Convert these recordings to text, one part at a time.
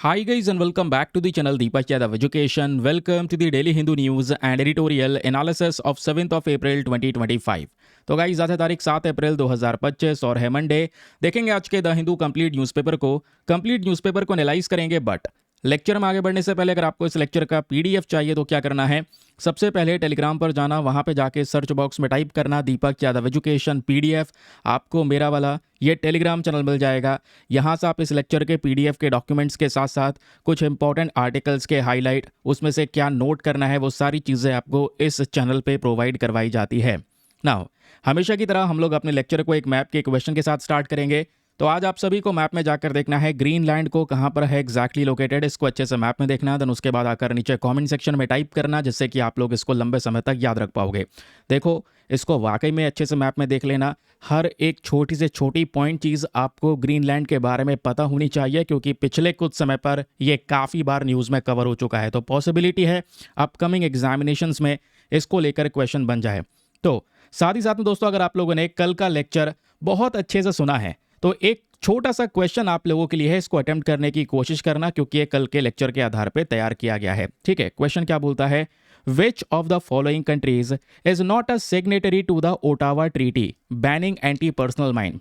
Hi guys and welcome back to the channel Deepak Yadav Education. Welcome to the Daily Hindu News and Editorial Analysis of 7th of April 2025. तो guys आज है तारीख 7 अप्रैल 2025 और है Monday. देखेंगे आज के द हिंदू कंप्लीट न्यूज़पेपर को एनालाइज करेंगे। बट लेक्चर में आगे बढ़ने से पहले अगर आपको इस लेक्चर का पीडीएफ चाहिए तो क्या करना है, सबसे पहले टेलीग्राम पर जाना, वहां पे जाके सर्च बॉक्स में टाइप करना दीपक यादव एजुकेशन पीडीएफ। आपको मेरा वाला ये टेलीग्राम चैनल मिल जाएगा। यहाँ से आप इस लेक्चर के पीडीएफ के डॉक्यूमेंट्स के साथ साथ कुछ इंपॉर्टेंट आर्टिकल्स के हाईलाइट, उसमें से क्या नोट करना है, वो सारी चीज़ें आपको इस चैनल पे प्रोवाइड करवाई जाती है। नाउ हमेशा की तरह हम लोग अपने लेक्चर को एक मैप के क्वेश्चन के साथ स्टार्ट करेंगे। तो आज आप सभी को मैप में जाकर देखना है ग्रीनलैंड को कहाँ पर है एग्जैक्टली लोकेटेड, इसको अच्छे से मैप में देखना है। देन उसके बाद आकर नीचे कमेंट सेक्शन में टाइप करना, जिससे कि आप लोग इसको लंबे समय तक याद रख पाओगे। देखो, इसको वाकई में अच्छे से मैप में देख लेना। हर एक छोटी से छोटी पॉइंट चीज़ आपको ग्रीनलैंड के बारे में पता होनी चाहिए, क्योंकि पिछले कुछ समय पर ये काफ़ी बार न्यूज़ में कवर हो चुका है। तो पॉसिबिलिटी है अपकमिंग एग्जामिनेशंस में इसको लेकर क्वेश्चन बन जाए। तो साथ ही साथ में दोस्तों, अगर आप लोगों ने कल का लेक्चर बहुत अच्छे से सुना है तो एक छोटा सा क्वेश्चन आप लोगों के लिए है, इसको अटेम्प्ट करने की कोशिश करना, क्योंकि ये कल के लेक्चर के आधार पे तैयार किया गया है। ठीक है, क्वेश्चन क्या बोलता है, which of the following countries is not a signatory to the Ottawa treaty banning anti personnel mine.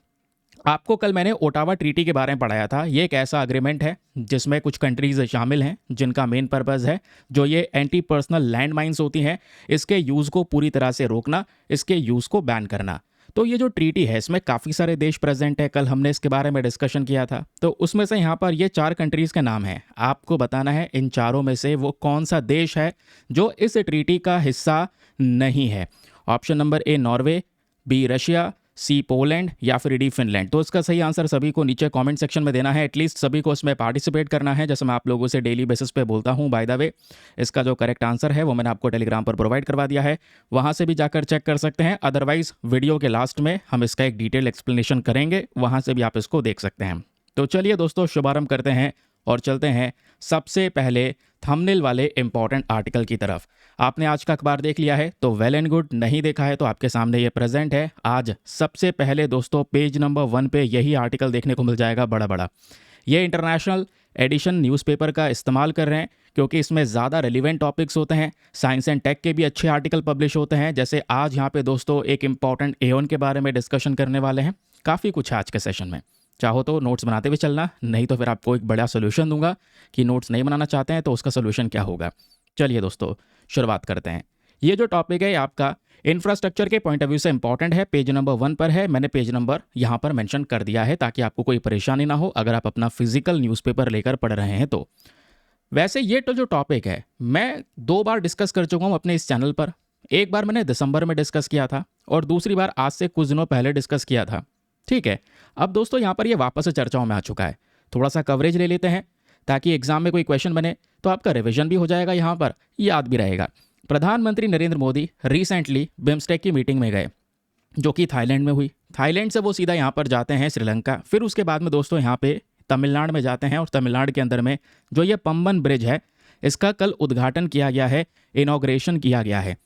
आपको कल मैंने ओटावा ट्रीटी के बारे में पढ़ाया था। ये एक ऐसा अग्रीमेंट है जिसमें कुछ कंट्रीज शामिल हैं जिनका मेन पर्पस है जो ये एंटी पर्सनल लैंड माइंस होती हैं, इसके यूज़ को पूरी तरह से रोकना, इसके यूज़ को बैन करना। तो ये जो ट्रीटी है इसमें काफ़ी सारे देश प्रेजेंट है। कल हमने इसके बारे में डिस्कशन किया था। तो उसमें से यहाँ पर ये 4 कंट्रीज़ के नाम हैं। आपको बताना है इन चारों में से वो कौन सा देश है जो इस ट्रीटी का हिस्सा नहीं है। Option number A Norway, B Russia, C Poland या फिर डी फिनलैंड। तो इसका सही आंसर सभी को नीचे कमेंट सेक्शन में देना है। एटलीस्ट सभी को इसमें पार्टिसिपेट करना है, जैसे मैं आप लोगों से डेली बेसिस पे बोलता हूँ। बाय द वे, इसका जो करेक्ट आंसर है वो मैंने आपको टेलीग्राम पर प्रोवाइड करवा दिया है, वहाँ से भी जाकर चेक कर सकते हैं। अदरवाइज वीडियो के लास्ट में हम इसका एक डिटेल एक्सप्लेनेशन करेंगे, वहाँ से भी आप इसको देख सकते हैं। तो चलिए दोस्तों, शुभारंभ करते हैं और चलते हैं सबसे पहले थंबनेल वाले इंपॉर्टेंट आर्टिकल की तरफ। आपने आज का अखबार देख लिया है तो वेल एंड गुड, नहीं देखा है तो आपके सामने ये प्रेजेंट है। आज सबसे पहले दोस्तों पेज नंबर 1 पे यही आर्टिकल देखने को मिल जाएगा बड़ा बड़ा। ये इंटरनेशनल एडिशन न्यूज़पेपर का इस्तेमाल कर रहे हैं क्योंकि इसमें ज़्यादा रेलिवेंट टॉपिक्स होते हैं। साइंस एंड टेक के भी अच्छे आर्टिकल पब्लिश होते हैं। जैसे आज यहाँ पे दोस्तों एक इंपॉर्टेंट एओन के बारे में डिस्कशन करने वाले हैं। काफ़ी कुछ है आज के सेशन में। चाहो तो नोट्स बनाते हुए चलना, नहीं तो फिर आपको एक बड़ा सोल्यूशन दूंगा कि नोट्स नहीं बनाना चाहते हैं तो उसका सोल्यूशन क्या होगा। चलिए दोस्तों, शुरुआत करते हैं। ये जो टॉपिक है आपका इंफ्रास्ट्रक्चर के पॉइंट ऑफ व्यू से इंपॉर्टेंट है। पेज नंबर 1 पर है। मैंने पेज नंबर यहाँ पर मेंशन कर दिया है ताकि आपको कोई परेशानी ना हो अगर आप अपना फिजिकल न्यूज़पेपर लेकर पढ़ रहे हैं तो। वैसे ये तो जो टॉपिक है मैं 2 बार डिस्कस कर चुका हूँ अपने इस चैनल पर। एक बार मैंने दिसंबर में डिस्कस किया था और दूसरी बार आज से कुछ दिनों पहले डिस्कस किया था। ठीक है, अब दोस्तों यहाँ पर ये वापस से चर्चाओं में आ चुका है। थोड़ा सा कवरेज ले लेते हैं ताकि एग्जाम में कोई क्वेश्चन बने तो आपका रिवीजन भी हो जाएगा, यहाँ पर याद भी रहेगा। प्रधानमंत्री नरेंद्र मोदी रिसेंटली बिम्स्टेक की मीटिंग में गए जो कि थाईलैंड में हुई। थाईलैंड से वो सीधा यहाँ पर जाते हैं श्रीलंका, फिर उसके बाद में दोस्तों यहाँ पे तमिलनाडु में जाते हैं और तमिलनाडु के अंदर में जो ये पंबन ब्रिज है इसका कल उद्घाटन किया गया है, इनॉग्रेशन किया गया है।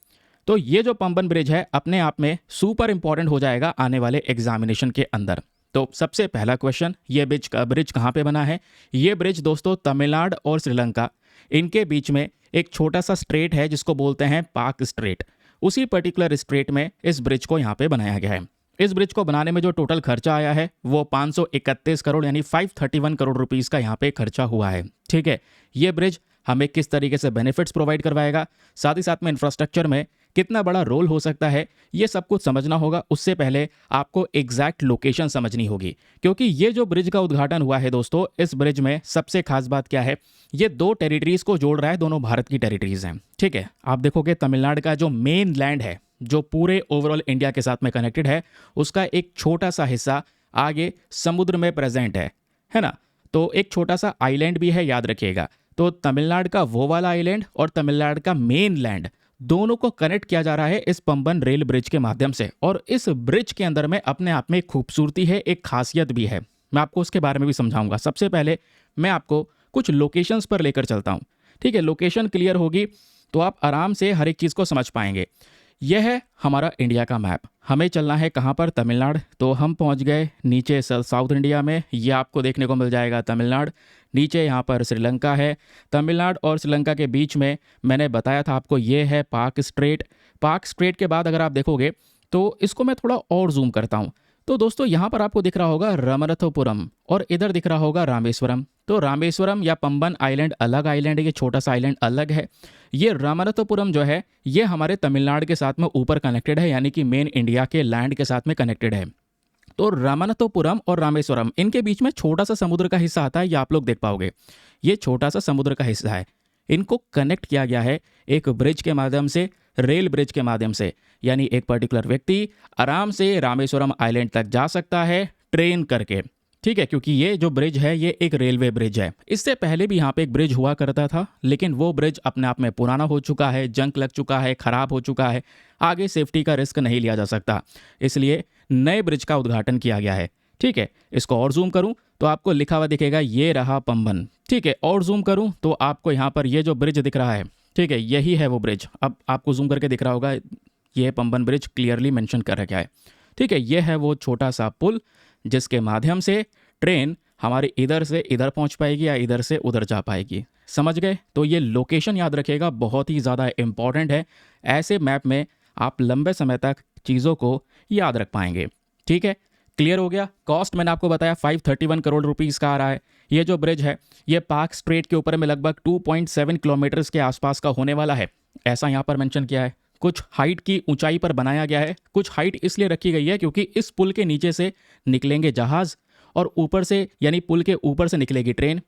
तो ये जो पंबन ब्रिज है अपने आप में सुपर इंपॉर्टेंट हो जाएगा आने वाले एग्जामिनेशन के अंदर। तो सबसे पहला क्वेश्चन, ये ब्रिज कहाँ पे बना है। ये ब्रिज दोस्तों तमिलनाडु और श्रीलंका इनके बीच में एक छोटा सा स्ट्रेट है जिसको बोलते हैं पाक स्ट्रेट। उसी पर्टिकुलर स्ट्रेट में इस ब्रिज को यहाँ पे बनाया गया है। इस ब्रिज को बनाने में जो टोटल खर्चा आया है वो 531 करोड़ यानी 531 करोड़ रुपीस का यहाँ पे खर्चा हुआ है। ठीक है, ये ब्रिज हमें किस तरीके से बेनिफिट्स प्रोवाइड करवाएगा, साथ ही साथ में इंफ्रास्ट्रक्चर में कितना बड़ा रोल हो सकता है, ये सब कुछ समझना होगा। उससे पहले आपको एग्जैक्ट लोकेशन समझनी होगी, क्योंकि ये जो ब्रिज का उद्घाटन हुआ है दोस्तों, इस ब्रिज में सबसे खास बात क्या है, ये 2 टेरिटरीज को जोड़ रहा है, दोनों भारत की टेरिटरीज हैं। ठीक है, आप देखोगे तमिलनाडु का जो मेन लैंड है जो पूरे ओवरऑल इंडिया के साथ में कनेक्टेड है, उसका एक छोटा सा हिस्सा आगे समुद्र में प्रेजेंट है ना। तो एक छोटा सा आइलैंड भी है, याद रखिएगा। तो तमिलनाडु का वो वाला आइलैंड और तमिलनाडु का मेन लैंड दोनों को कनेक्ट किया जा रहा है इस पंबन रेल ब्रिज के माध्यम से। और इस ब्रिज के अंदर में अपने आप में एक खूबसूरती है, एक खासियत भी है। मैं आपको उसके बारे में भी समझाऊंगा। सबसे पहले मैं आपको कुछ लोकेशंस पर लेकर चलता हूं। ठीक है, लोकेशन क्लियर होगी तो आप आराम से हर एक चीज़ को समझ पाएंगे। यह है हमारा इंडिया का मैप। हमें चलना है कहाँ पर? तमिलनाडु। तो हम पहुँच गए नीचे साउथ इंडिया में। ये आपको देखने को मिल जाएगा तमिलनाडु। नीचे यहाँ पर श्रीलंका है। तमिलनाडु और श्रीलंका के बीच में मैंने बताया था आपको ये है पाक स्ट्रेट। पाक स्ट्रेट के बाद अगर आप देखोगे तो इसको मैं थोड़ा और जूम करता हूँ। तो दोस्तों यहाँ पर आपको दिख रहा होगा रामनाथपुरम और इधर दिख रहा होगा रामेश्वरम। तो रामेश्वरम या पंबन आइलैंड अलग आइलैंड है, ये छोटा सा आइलैंड अलग है। ये रामनाथपुरम जो है ये हमारे तमिलनाडु के साथ में ऊपर कनेक्टेड है, यानी कि मेन इंडिया के लैंड के साथ में कनेक्टेड है। तो रामनाथपुरम और रामेश्वरम इनके बीच में छोटा सा समुद्र का हिस्सा आता है, ये आप लोग देख पाओगे। ये छोटा सा समुद्र का हिस्सा है। इनको कनेक्ट किया गया है एक ब्रिज के माध्यम से, रेल ब्रिज के माध्यम से, यानी एक पर्टिकुलर व्यक्ति आराम से रामेश्वरम आइलैंड तक जा सकता है ट्रेन करके। ठीक है, क्योंकि ये जो ब्रिज है ये एक रेलवे ब्रिज है। इससे पहले भी यहाँ पे एक ब्रिज हुआ करता था, लेकिन वो ब्रिज अपने आप में पुराना हो चुका है, जंग लग चुका है, खराब हो चुका है, आगे सेफ्टी का रिस्क नहीं लिया जा सकता, इसलिए नए ब्रिज का उद्घाटन किया गया है। ठीक है, इसको और जूम करूं तो आपको लिखा हुआ दिखेगा ये रहा पंबन। ठीक है, और जूम करूं तो आपको यहाँ पर ये जो ब्रिज दिख रहा है, ठीक है, यही है वो ब्रिज। अब आपको जूम करके दिख रहा होगा, ये पंबन ब्रिज क्लियरली मेंशन कर रखा है। ठीक है, ये है वो छोटा सा पुल जिसके माध्यम से ट्रेन हमारे इधर से इधर पहुंच पाएगी या इधर से उधर जा पाएगी। समझ गए? तो ये लोकेशन याद रखिएगा, बहुत ही ज़्यादा इंपॉर्टेंट है। ऐसे मैप में आप लंबे समय तक चीज़ों को याद रख पाएंगे। ठीक है, क्लियर हो गया। कॉस्ट मैंने आपको बताया 531 करोड़ रुपीस का आ रहा है। ये जो ब्रिज है ये पाक स्ट्रेट के ऊपर में लगभग 2.7 किलोमीटर्स के आसपास का होने वाला है, ऐसा यहाँ पर मेंशन किया है। कुछ हाइट की ऊंचाई पर बनाया गया है, कुछ हाइट इसलिए रखी गई है क्योंकि इस पुल के नीचे से निकलेंगे जहाज और ऊपर से यानी पुल के ऊपर से निकलेगी ट्रेन,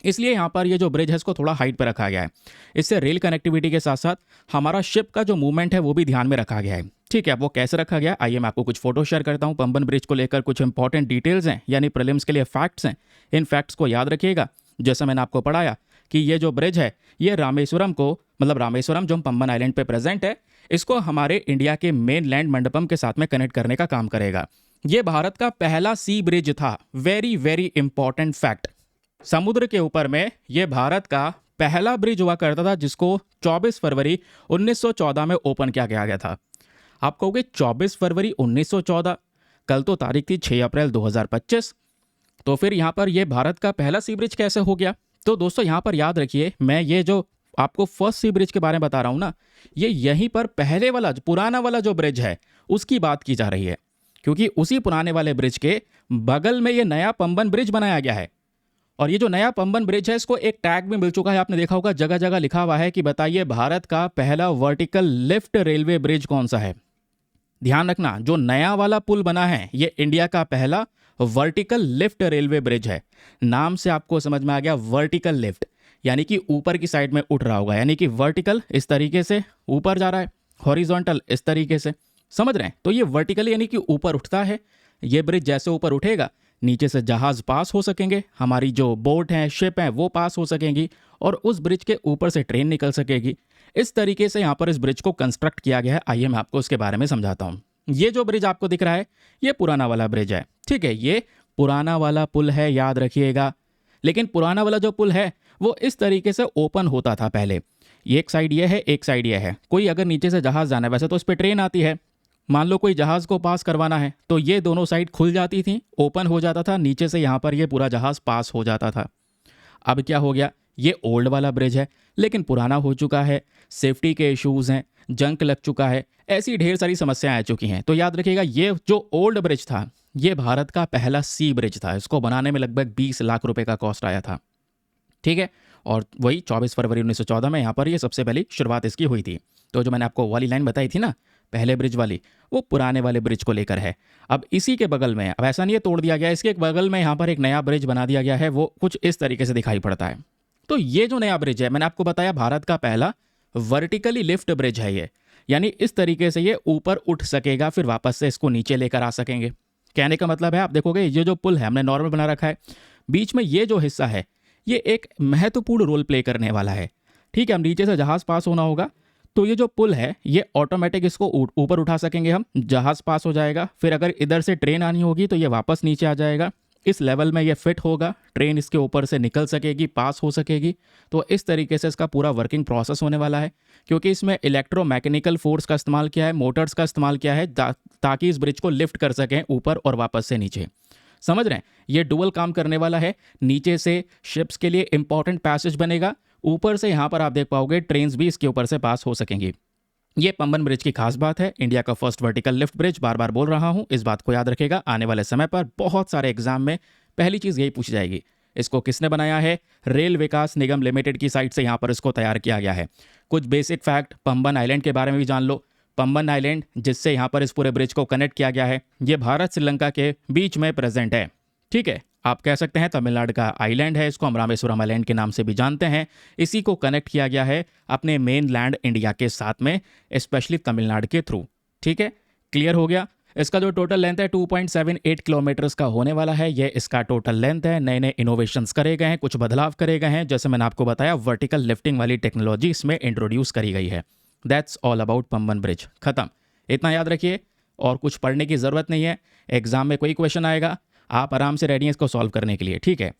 इसलिए यहाँ पर ये जो ब्रिज है इसको थोड़ा हाइट पर रखा गया है। इससे रेल कनेक्टिविटी के साथ साथ हमारा शिप का जो मूवमेंट है वो भी ध्यान में रखा गया है। ठीक है, अब वो कैसे रखा गया, आइए मैं आपको कुछ फोटो शेयर करता हूँ। पंबन ब्रिज को लेकर कुछ इंपॉर्टेंट डिटेल्स हैं, यानी प्रीलिम्स के लिए फैक्ट्स हैं। इन फैक्ट्स को याद रखिएगा। जैसा मैंने आपको पढ़ाया कि ये जो ब्रिज है ये रामेश्वरम को, मतलब रामेश्वरम जो पंबन आइलैंड पे प्रेजेंट है, इसको हमारे इंडिया के मेन लैंड मंडपम के साथ में कनेक्ट करने का काम करेगा। ये भारत का पहला सी ब्रिज था। Very very important fact. समुद्र के ऊपर में ये भारत का पहला ब्रिज हुआ करता था जिसको 24 फरवरी 1914 में ओपन किया गया था। आप कहोगे 24 फरवरी 1914, कल तो तारीख थी 6 अप्रैल 2025, तो फिर यहाँ पर ये भारत का पहला सी ब्रिज कैसे हो गया? तो दोस्तों यहाँ पर याद रखिए, मैं ये जो आपको फर्स्ट सी ब्रिज के बारे में बता रहा हूँ ना, ये यहीं पर पहले वाला पुराना वाला जो ब्रिज है उसकी बात की जा रही है, क्योंकि उसी पुराने वाले ब्रिज के बगल में ये नया पंबन ब्रिज बनाया गया है। और ये जो नया पंबन ब्रिज है इसको एक टैग भी मिल चुका है, आपने देखा होगा जगह जगह लिखा हुआ है कि बताइए भारत का पहला वर्टिकल लिफ्ट रेलवे ब्रिज कौन सा है। ध्यान रखना, जो नया वाला पुल बना है ये इंडिया का पहला वर्टिकल लिफ्ट रेलवे ब्रिज है। नाम से आपको समझ में आ गया, वर्टिकल लिफ्ट यानी कि ऊपर की साइड में उठ रहा होगा, यानी कि वर्टिकल इस तरीके से ऊपर जा रहा है, हॉरिजॉन्टल इस तरीके से, समझ रहे हैं? तो ये वर्टिकल यानी कि ऊपर उठता है। ये ब्रिज जैसे ऊपर उठेगा नीचे से जहाज पास हो सकेंगे, हमारी जो बोट हैं, शिप हैं, वो पास हो सकेंगी और उस ब्रिज के ऊपर से ट्रेन निकल सकेगी। इस तरीके से यहाँ पर इस ब्रिज को कंस्ट्रक्ट किया गया है। आइए मैं आपको उसके बारे में समझाता हूँ। ये जो ब्रिज आपको दिख रहा है ये पुराना वाला ब्रिज है। ठीक है, ये पुराना वाला पुल है, याद रखिएगा। लेकिन पुराना वाला जो पुल है वो इस तरीके से ओपन होता था पहले। एक साइड ये है, एक साइड ये है। कोई अगर नीचे से जहाज जाना है, वैसे तो उस पर ट्रेन आती है, मान लो कोई जहाज को पास करवाना है तो ये दोनों साइड खुल जाती थी, ओपन हो जाता था, नीचे से यहाँ पर ये पूरा जहाज पास हो जाता था। अब क्या हो गया, ये ओल्ड वाला ब्रिज है लेकिन पुराना हो चुका है, सेफ्टी के इश्यूज हैं, जंग लग चुका है, ऐसी ढेर सारी समस्याएं आ चुकी हैं। तो याद रखिएगा ये जो ओल्ड ब्रिज था ये भारत का पहला सी ब्रिज था। इसको बनाने में लगभग 20 लाख रुपए का कॉस्ट आया था। ठीक है, और वही 24 फरवरी 1914 में यहाँ पर ये सबसे पहली शुरुआत इसकी हुई थी। तो जो मैंने आपको वाली लाइन बताई थी ना पहले ब्रिज वाली, वो पुराने वाले ब्रिज को लेकर है। अब इसी के बगल में, अब ऐसा नहीं है तोड़ दिया गया, इसके बगल में यहाँ पर एक नया ब्रिज बना दिया गया है, वो कुछ इस तरीके से दिखाई पड़ता है। तो ये जो नया ब्रिज है मैंने आपको बताया भारत का पहला वर्टिकली लिफ्ट ब्रिज है ये, यानी इस तरीके से ये ऊपर उठ सकेगा, फिर वापस से इसको नीचे लेकर आ सकेंगे। कहने का मतलब है, आप देखोगे ये जो पुल है हमने नॉर्मल बना रखा है, बीच में ये जो हिस्सा है ये एक महत्वपूर्ण रोल प्ले करने वाला है। ठीक है, हम नीचे से जहाज पास होना होगा तो ये जो पुल है ये ऑटोमेटिक इसको ऊपर उठा सकेंगे हम, जहाज पास हो जाएगा, फिर अगर इधर से ट्रेन आनी होगी तो ये वापस नीचे आ जाएगा। इस लेवल में ये फिट होगा, ट्रेन इसके ऊपर से निकल सकेगी, पास हो सकेगी। तो इस तरीके से इसका पूरा वर्किंग प्रोसेस होने वाला है, क्योंकि इसमें इलेक्ट्रोमैकेनिकल फोर्स का इस्तेमाल किया है, मोटर्स का इस्तेमाल किया है, ताकि इस ब्रिज को लिफ्ट कर सकें ऊपर और वापस से नीचे। समझ रहे हैं, ये डुअल काम करने वाला है। नीचे से शिप्स के लिए इंपॉर्टेंट पैसेज बनेगा, ऊपर से यहाँ पर आप देख पाओगे ट्रेन्स भी इसके ऊपर से पास हो सकेंगी। ये पंबन ब्रिज की खास बात है, इंडिया का फर्स्ट वर्टिकल लिफ्ट ब्रिज। बार बार बोल रहा हूं, इस बात को याद रखेगा। आने वाले समय पर बहुत सारे एग्जाम में पहली चीज यही पूछी जाएगी, इसको किसने बनाया है? रेल विकास निगम लिमिटेड की साइड से यहाँ पर इसको तैयार किया गया है। कुछ बेसिक फैक्ट पंबन आइलैंड के बारे में भी जान लो। पंबन आइलैंड, जिससे यहाँ पर इस पूरे ब्रिज को कनेक्ट किया गया है, ये भारत श्रीलंका के बीच में प्रेजेंट है। ठीक है, आप कह सकते हैं तमिलनाडु का आइलैंड है, इसको हम रामेश्वरम आइलैंड के नाम से भी जानते हैं। इसी को कनेक्ट किया गया है अपने मेन लैंड इंडिया के साथ में, स्पेशली तमिलनाडु के थ्रू। ठीक है, क्लियर हो गया। इसका जो टोटल लेंथ है 2.78 किलोमीटर्स का होने वाला है। ये इसका टोटल लेंथ है। नए नए इनोवेशंस करे गए हैं, कुछ बदलाव करे गए हैं। जैसे मैंने आपको बताया, वर्टिकल लिफ्टिंग वाली टेक्नोलॉजी इसमें इंट्रोड्यूस करी गई है। That's all about Pamban bridge. खत्म, इतना याद रखिए और कुछ पढ़ने की ज़रूरत नहीं है। एग्जाम में कोई क्वेश्चन आएगा, आप आराम से रेडी हैं इसको सॉल्व करने के लिए। ठीक है,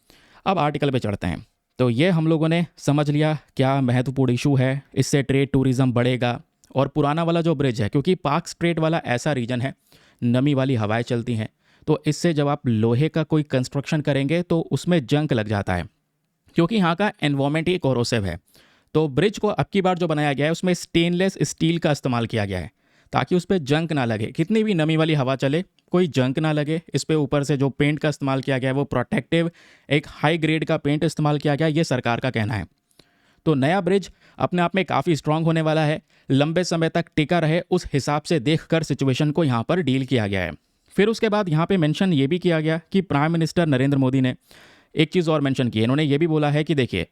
अब आर्टिकल पे चढ़ते हैं। तो ये हम लोगों ने समझ लिया क्या महत्वपूर्ण इशू है, इससे ट्रेड टूरिज्म बढ़ेगा। और पुराना वाला जो ब्रिज है, क्योंकि पार्क स्ट्रेट वाला ऐसा रीजन है, नमी वाली हवाएं चलती हैं, तो इससे जब आप लोहे का कोई कंस्ट्रक्शन करेंगे तो उसमें जंक लग जाता है, क्योंकि यहाँ का एनवायरमेंट ही कोरोसिव है। तो ब्रिज को अब की बार जो बनाया गया है उसमें स्टेनलेस स्टील का इस्तेमाल किया गया है, ताकि उस पर जंक ना लगे। कितनी भी नमी वाली हवा चले, कोई जंक ना लगे। इस पे ऊपर से जो पेंट का इस्तेमाल किया गया है वो प्रोटेक्टिव, एक हाई ग्रेड का पेंट इस्तेमाल किया गया, ये सरकार का कहना है। तो नया ब्रिज अपने आप में काफ़ी स्ट्रांग होने वाला है, लंबे समय तक टिका रहे उस हिसाब से देखकर सिचुएशन को यहाँ पर डील किया गया है। फिर उसके बाद यहाँ पे मेंशन ये भी किया गया कि प्राइम मिनिस्टर नरेंद्र मोदी ने एक चीज़ और मेंशन की। इन्होंने ये भी बोला है कि देखिए,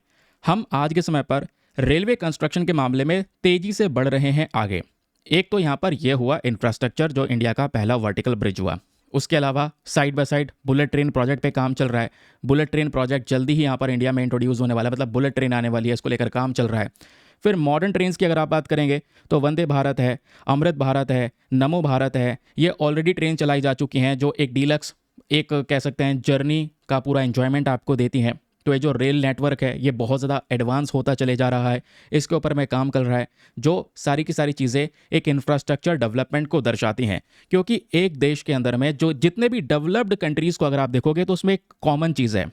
हम आज के समय पर रेलवे कंस्ट्रक्शन के मामले में तेज़ी से बढ़ रहे हैं आगे। एक तो यहाँ पर यह हुआ इंफ्रास्ट्रक्चर, जो इंडिया का पहला वर्टिकल ब्रिज हुआ। उसके अलावा side by side bullet train project पे काम चल रहा है। बुलेट ट्रेन प्रोजेक्ट जल्दी ही यहाँ पर इंडिया में इंट्रोड्यूस होने वाला है, मतलब बुलेट ट्रेन आने वाली है, इसको लेकर काम चल रहा है। फिर मॉडर्न ट्रेन्स की अगर आप बात करेंगे तो वंदे भारत है, अमृत भारत है, नमो भारत है। ये ऑलरेडी ट्रेन चलाई जा चुकी हैं, जो एक डीलक्स, एक कह सकते हैं जर्नी का पूरा एंजॉयमेंट आपको देती हैं। तो ये जो रेल नेटवर्क है ये बहुत ज़्यादा एडवांस होता चले जा रहा है, इसके ऊपर में काम कर रहा है, जो सारी की सारी चीज़ें एक इंफ्रास्ट्रक्चर डेवलपमेंट को दर्शाती हैं। क्योंकि एक देश के अंदर में जो जितने भी डेवलप्ड कंट्रीज़ को अगर आप देखोगे तो उसमें एक कॉमन चीज़ है,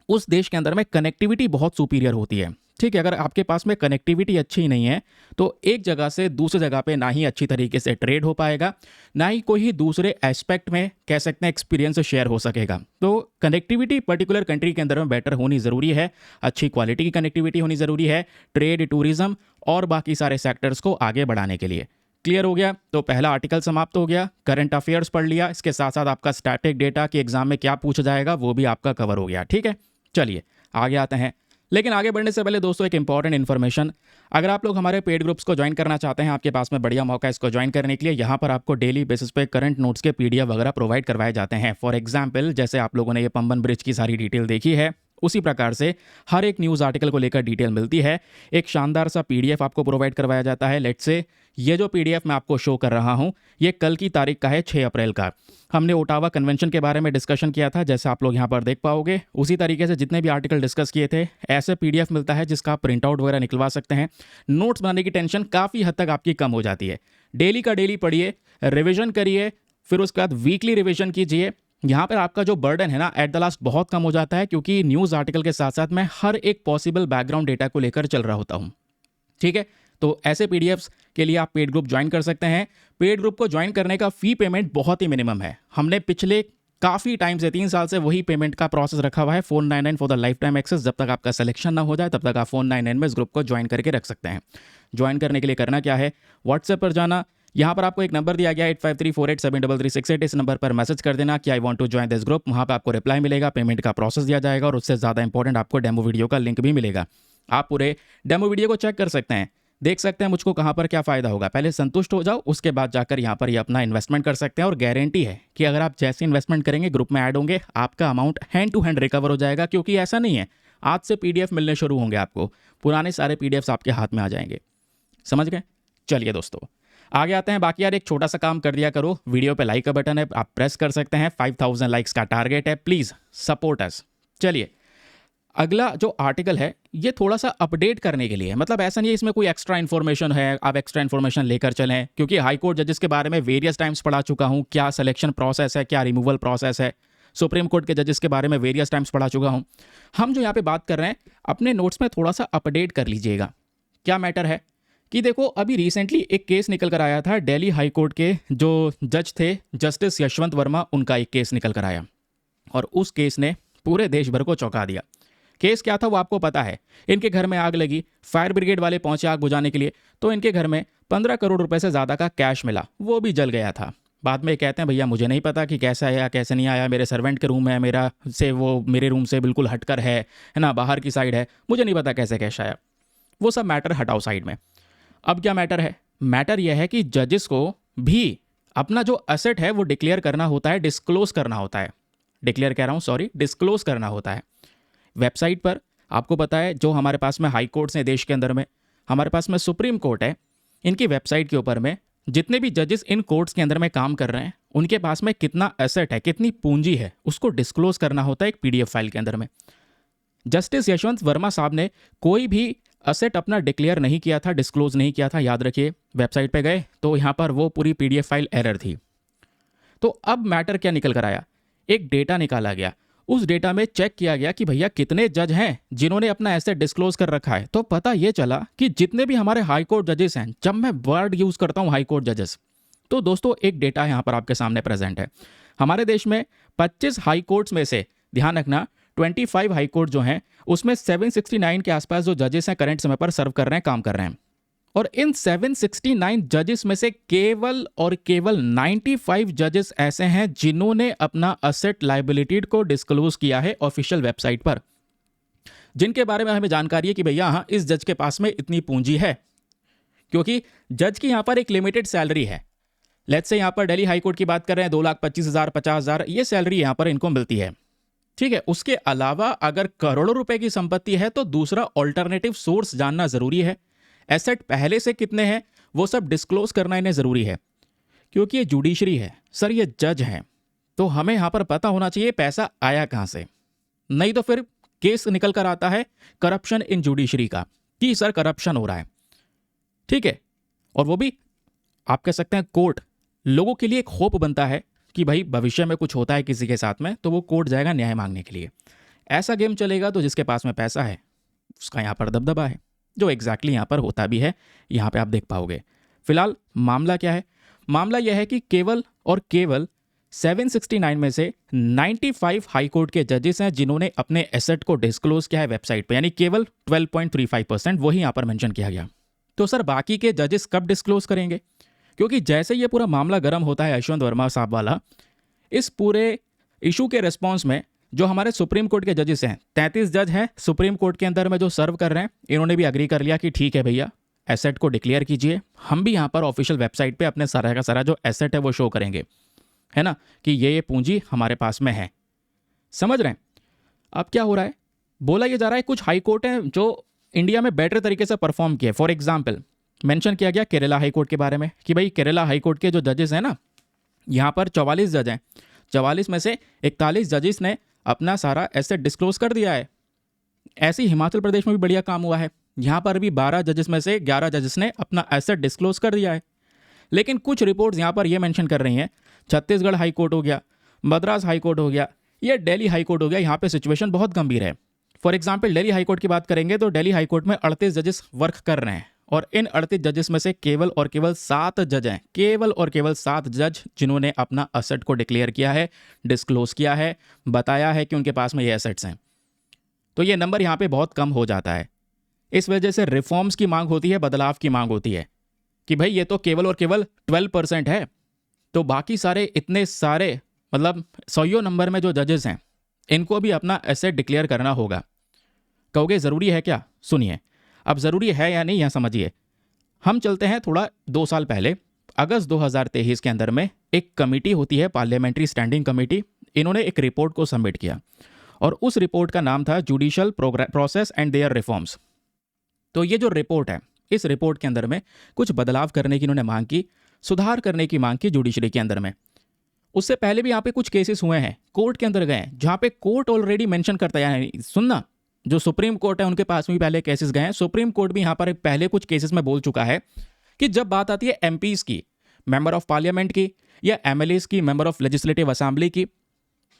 उस देश के अंदर में कनेक्टिविटी बहुत सुपीरियर होती है। ठीक है, अगर आपके पास में कनेक्टिविटी अच्छी नहीं है तो एक जगह से दूसरी जगह पे ना ही अच्छी तरीके से ट्रेड हो पाएगा, ना ही कोई दूसरे एस्पेक्ट में कह सकते हैं एक्सपीरियंस शेयर हो सकेगा। तो कनेक्टिविटी पर्टिकुलर कंट्री के अंदर में बेटर होनी ज़रूरी है, अच्छी क्वालिटी की कनेक्टिविटी होनी ज़रूरी है, ट्रेड, टूरिज्म और बाकी सारे सेक्टर्स को आगे बढ़ाने के लिए। क्लियर हो गया? तो पहला आर्टिकल समाप्त हो गया, करंट अफेयर्स पढ़ लिया, इसके साथ साथ आपका स्टैटिक डेटा कि एग्जाम में क्या पूछा जाएगा वो भी आपका कवर हो गया। ठीक है, चलिए आगे आते हैं। लेकिन आगे बढ़ने से पहले दोस्तों एक इंपॉर्टेंट इन्फॉर्मेशन, अगर आप लोग हमारे पेड ग्रुप्स को ज्वाइन करना चाहते हैं, आपके पास में बढ़िया मौका है इसको ज्वाइन करने के लिए। यहाँ पर आपको डेली बेसिस पे करंट नोट्स के पीडीएफ वगैरह प्रोवाइड करवाए जाते हैं। फॉर एग्जाम्पल, जैसे आप लोगों ने ये पंबन ब्रिज की सारी डिटेल देखी है, उसी प्रकार से हर एक न्यूज़ आर्टिकल को लेकर डिटेल मिलती है। एक शानदार सा पीडीएफ आपको प्रोवाइड करवाया जाता है। लेट्स से ये जो पीडीएफ मैं आपको शो कर रहा हूँ, ये कल की तारीख का है, 6 अप्रैल का। हमने ओटावा कन्वेंशन के बारे में डिस्कशन किया था, जैसे आप लोग यहाँ पर देख पाओगे। उसी तरीके से जितने भी आर्टिकल डिस्कस किए थे, ऐसे पीडीएफ मिलता है जिसका आप प्रिंट आउट वगैरह निकलवा सकते हैं। नोट्स बनाने की टेंशन काफ़ी हद तक आपकी कम हो जाती है। डेली का डेली पढ़िए, रिविजन करिए, फिर उसके बाद वीकली रिविजन कीजिए। यहाँ पर आपका जो बर्डन है ना, एट द लास्ट बहुत कम हो जाता है, क्योंकि न्यूज़ आर्टिकल के साथ साथ मैं हर एक पॉसिबल बैकग्राउंड डेटा को लेकर चल रहा होता हूँ। ठीक है, तो ऐसे पीडीएफ्स के लिए आप पेड ग्रुप ज्वाइन कर सकते हैं। पेड ग्रुप को ज्वाइन करने का फी पेमेंट बहुत ही मिनिमम है। हमने पिछले काफ़ी टाइम से 3 साल से वही पेमेंट का प्रोसेस रखा हुआ है, 499 for the lifetime access. जब तक आपका सिलेक्शन ना हो जाए तब तक आप 499 में इस ग्रुप को ज्वाइन करके रख सकते हैं। ज्वाइन करने के लिए करना क्या है, व्हाट्सएप पर जाना, यहाँ पर आपको एक नंबर दिया गया 8534873368, इस नंबर पर मैसेज कर देना कि I want to join this group. वहाँ पर आपको रिप्लाई मिलेगा, पेमेंट का प्रोसेस दिया जाएगा और उससे ज़्यादा इंपॉर्टेंट आपको डेमो वीडियो का लिंक भी मिलेगा। आप पूरे डेमो वीडियो को चेक कर सकते हैं, देख सकते हैं मुझको कहाँ पर क्या फ़ायदा होगा। पहले संतुष्ट हो जाओ, उसके बाद जाकर यहाँ पर ये अपना इन्वेस्टमेंट कर सकते हैं। और गारंटी है कि अगर आप जैसे इन्वेस्टमेंट करेंगे, ग्रुप में ऐड होंगे, आपका amount hand to hand recover हो जाएगा। क्योंकि ऐसा नहीं है आज से पीडीएफ मिलने शुरू होंगे, आपको पुराने सारे पीडीएफ्स आपके हाथ में आ जाएंगे। समझ गए? चलिए दोस्तों, आगे आते हैं। बाकी यार एक छोटा सा काम कर दिया करो, वीडियो पे लाइक का बटन है, आप प्रेस कर सकते हैं। 5000 लाइक्स का टारगेट है, प्लीज़ सपोर्ट अस। चलिए अगला जो आर्टिकल है ये थोड़ा सा अपडेट करने के लिए है। मतलब ऐसा नहीं है इसमें कोई एक्स्ट्रा इन्फॉर्मेशन है, आप एक्स्ट्रा इन्फॉर्मेशन लेकर चलें, क्योंकि हाई कोर्ट जजेस के बारे में वेरियस टाइम्स पढ़ा चुका हूँ, क्या सिलेक्शन प्रोसेस है, क्या रिमूवल प्रोसेस है। सुप्रीम कोर्ट के जजेस के बारे में वेरियस टाइम्स पढ़ा चुका हूँ। हम जो यहाँ पे बात कर रहे हैं अपने नोट्स में थोड़ा सा अपडेट कर लीजिएगा। क्या मैटर है कि देखो अभी रिसेंटली एक केस निकल कर आया था, दिल्ली हाई कोर्ट के जो जज थे जस्टिस यशवंत वर्मा, उनका एक केस निकल कर आया और उस केस ने पूरे देश भर को चौंका दिया। केस क्या था वो आपको पता है। इनके घर में आग लगी, फायर ब्रिगेड वाले पहुंचे आग बुझाने के लिए, तो इनके घर में 15 करोड़ रुपए से ज़्यादा का कैश मिला, वो भी जल गया था। बाद में कहते हैं भैया मुझे नहीं पता कि कैसे आया कैसे नहीं आया, मेरे सर्वेंट के रूम है, मेरा से वो मेरे रूम से बिल्कुल हटकर है ना, बाहर की साइड है, मुझे नहीं पता कैसे कैश आया। वो सब मैटर हटाओ साइड में। अब क्या मैटर है? मैटर यह है कि जजेस को भी अपना जो एसेट है वो डिक्लेयर करना होता है, डिस्क्लोज करना होता है। डिक्लेयर कह रहा हूँ, सॉरी, डिस्क्लोज करना होता है। वेबसाइट पर आपको पता है जो हमारे पास में हाई कोर्ट्स हैं देश के अंदर में, हमारे पास में सुप्रीम कोर्ट है, इनकी वेबसाइट के ऊपर में जितने भी जजेस इन कोर्ट्स के अंदर में काम कर रहे हैं उनके पास में कितना एसेट है, कितनी पूंजी है, उसको डिस्क्लोज करना होता है एक पीडीएफ फाइल के अंदर में। जस्टिस यशवंत वर्मा साहब ने कोई भी असेट अपना डिक्लेयर नहीं किया था, डिस्क्लोज नहीं किया था। याद रखिए, वेबसाइट पे गए तो यहाँ पर वो पूरी पीडीएफ फाइल एरर थी। तो अब मैटर क्या निकल कर आया, एक डेटा निकाला गया। उस डेटा में चेक किया गया कि भैया कितने जज हैं जिन्होंने अपना एसेट डिस्क्लोज कर रखा है। तो पता ये चला कि जितने भी हमारे हाई कोर्ट जजेस हैं, जब मैं वर्ड यूज करता हूँ हाई कोर्ट जजेस, तो दोस्तों एक डेटा यहाँ पर आपके सामने प्रेजेंट है। हमारे देश में 25 हाई कोर्ट्स में से, ध्यान रखना, 25 हाई कोर्ट जो हैं उसमें 769 के आसपास जो जजेस हैं करंट समय पर सर्व कर रहे हैं, काम कर रहे हैं। और इन 769 जजेस में से केवल और केवल 95 जजेस ऐसे हैं जिन्होंने अपना असेट लायबिलिटी को डिस्क्लोज किया है ऑफिशियल वेबसाइट पर, जिनके बारे में हमें जानकारी है कि भैया हाँ इस जज के पास में इतनी पूंजी है। क्योंकि जज की यहाँ पर एक लिमिटेड सैलरी है। लेट्स से यहाँ पर दिल्ली हाईकोर्ट की बात कर रहे हैं, 2,25,000 50,000 ये सैलरी यहाँ पर इनको मिलती है। ठीक है, उसके अलावा अगर करोड़ों रुपए की संपत्ति है तो दूसरा ऑल्टरनेटिव सोर्स जानना जरूरी है। एसेट पहले से कितने हैं वो सब डिस्क्लोज करना इन्हें जरूरी है, क्योंकि ये जुडिशरी है सर, ये जज हैं, तो हमें यहां पर पता होना चाहिए पैसा आया कहां से। नहीं तो फिर केस निकल कर आता है करप्शन इन जुडिशरी का, कि सर करप्शन हो रहा है। ठीक है, और वो भी आप कह सकते हैं कोर्ट लोगों के लिए एक होप बनता है कि भाई भविष्य में कुछ होता है किसी के साथ में तो वो कोर्ट जाएगा न्याय मांगने के लिए। ऐसा गेम चलेगा तो जिसके पास में पैसा है उसका यहाँ पर दबदबा है, जो एग्जैक्टली यहाँ पर होता भी है, यहाँ पे आप देख पाओगे। फिलहाल मामला क्या है? मामला यह है कि केवल और केवल 769 में से 95 हाई कोर्ट के जजेस हैं जिन्होंने अपने एसेट को डिस्क्लोज किया है वेबसाइट पे, यानी केवल 12.35% वही यहाँ पर मेंशन किया गया। तो सर बाकी के जजेस कब डिस्क्लोज करेंगे? क्योंकि जैसे ये पूरा मामला गर्म होता है यशवंत वर्मा साहब वाला, इस पूरे इशू के रिस्पॉन्स में जो हमारे सुप्रीम कोर्ट के जजेस हैं, 33 जज हैं सुप्रीम कोर्ट के अंदर में जो सर्व कर रहे हैं, इन्होंने भी अग्री कर लिया कि ठीक है भैया एसेट को डिक्लेयर कीजिए, हम भी यहाँ पर ऑफिशियल वेबसाइट पे अपने सारा का सारा जो एसेट है वो शो करेंगे, है ना, कि ये पूंजी हमारे पास में है। समझ रहे हैं? अब क्या हो रहा है, बोला ये जा रहा है कुछ हाई कोर्ट हैं जो इंडिया में बेटर तरीके से परफॉर्म किए। फॉर एग्जाम्पल मेंशन किया गया केरला हाई कोर्ट के बारे में कि भाई केरला हाई कोर्ट के जो जजेस हैं ना, यहाँ पर 44 जज हैं, 44 में से 41 जजेस ने अपना सारा एसेट डिस्क्लोज कर दिया है। ऐसे ही हिमाचल प्रदेश में भी बढ़िया काम हुआ है, यहाँ पर भी 12 जजेस में से 11 जजेस ने अपना एसेट डिस्क्लोज कर दिया है। लेकिन कुछ रिपोर्ट्स यहाँ पर यह मेंशन कर रही हैं, छत्तीसगढ़ हाई कोर्ट हो गया, मद्रास हाई कोर्ट हो गया, या दिल्ली हाई कोर्ट हो गया, यहाँ पे सिचुएशन बहुत गंभीर है। For example Delhi high court की बात करेंगे तो दिल्ली हाई कोर्ट में 38 जजेस वर्क कर रहे हैं, और इन 38 जजेस में से केवल और केवल 7 जज हैं, केवल और केवल 7 जज जिन्होंने अपना एसेट को डिक्लेयर किया है, डिस्क्लोज किया है, बताया है कि उनके पास में ये एसेट्स हैं। तो ये नंबर यहाँ पे बहुत कम हो जाता है। इस वजह से रिफॉर्म्स की मांग होती है, बदलाव की मांग होती है कि भाई ये तो केवल और केवल 12% है, तो बाकी सारे इतने सारे मतलब 100 नंबर में जो जजेस हैं इनको भी अपना एसेट डिक्लेयर करना होगा। कहोगे ज़रूरी है क्या? सुनिए, अब ज़रूरी है या नहीं यह समझिए। हम चलते हैं थोड़ा 2 साल पहले, अगस्त 2023 के अंदर में एक कमेटी होती है पार्लियामेंट्री स्टैंडिंग कमेटी, इन्होंने एक रिपोर्ट को सबमिट किया और उस रिपोर्ट का नाम था judicial process and their reforms. तो ये जो रिपोर्ट है इस रिपोर्ट के अंदर में कुछ बदलाव करने की इन्होंने मांग की, सुधार करने की मांग की जुडिशरी के अंदर में। उससे पहले भी यहाँ पे कुछ केसेस हुए हैं, कोर्ट के अंदर गए जहाँ पे कोर्ट ऑलरेडी मेंशन करता है, सुनना, जो सुप्रीम कोर्ट है उनके पास में भी पहले केसेस गए हैं। सुप्रीम कोर्ट भी यहाँ पर पहले कुछ केसेस में बोल चुका है कि जब बात आती है एमपीज की, मेंबर ऑफ पार्लियामेंट की, या एमएलएस की, मेंबर ऑफ लेजिस्लेटिव असेंबली की,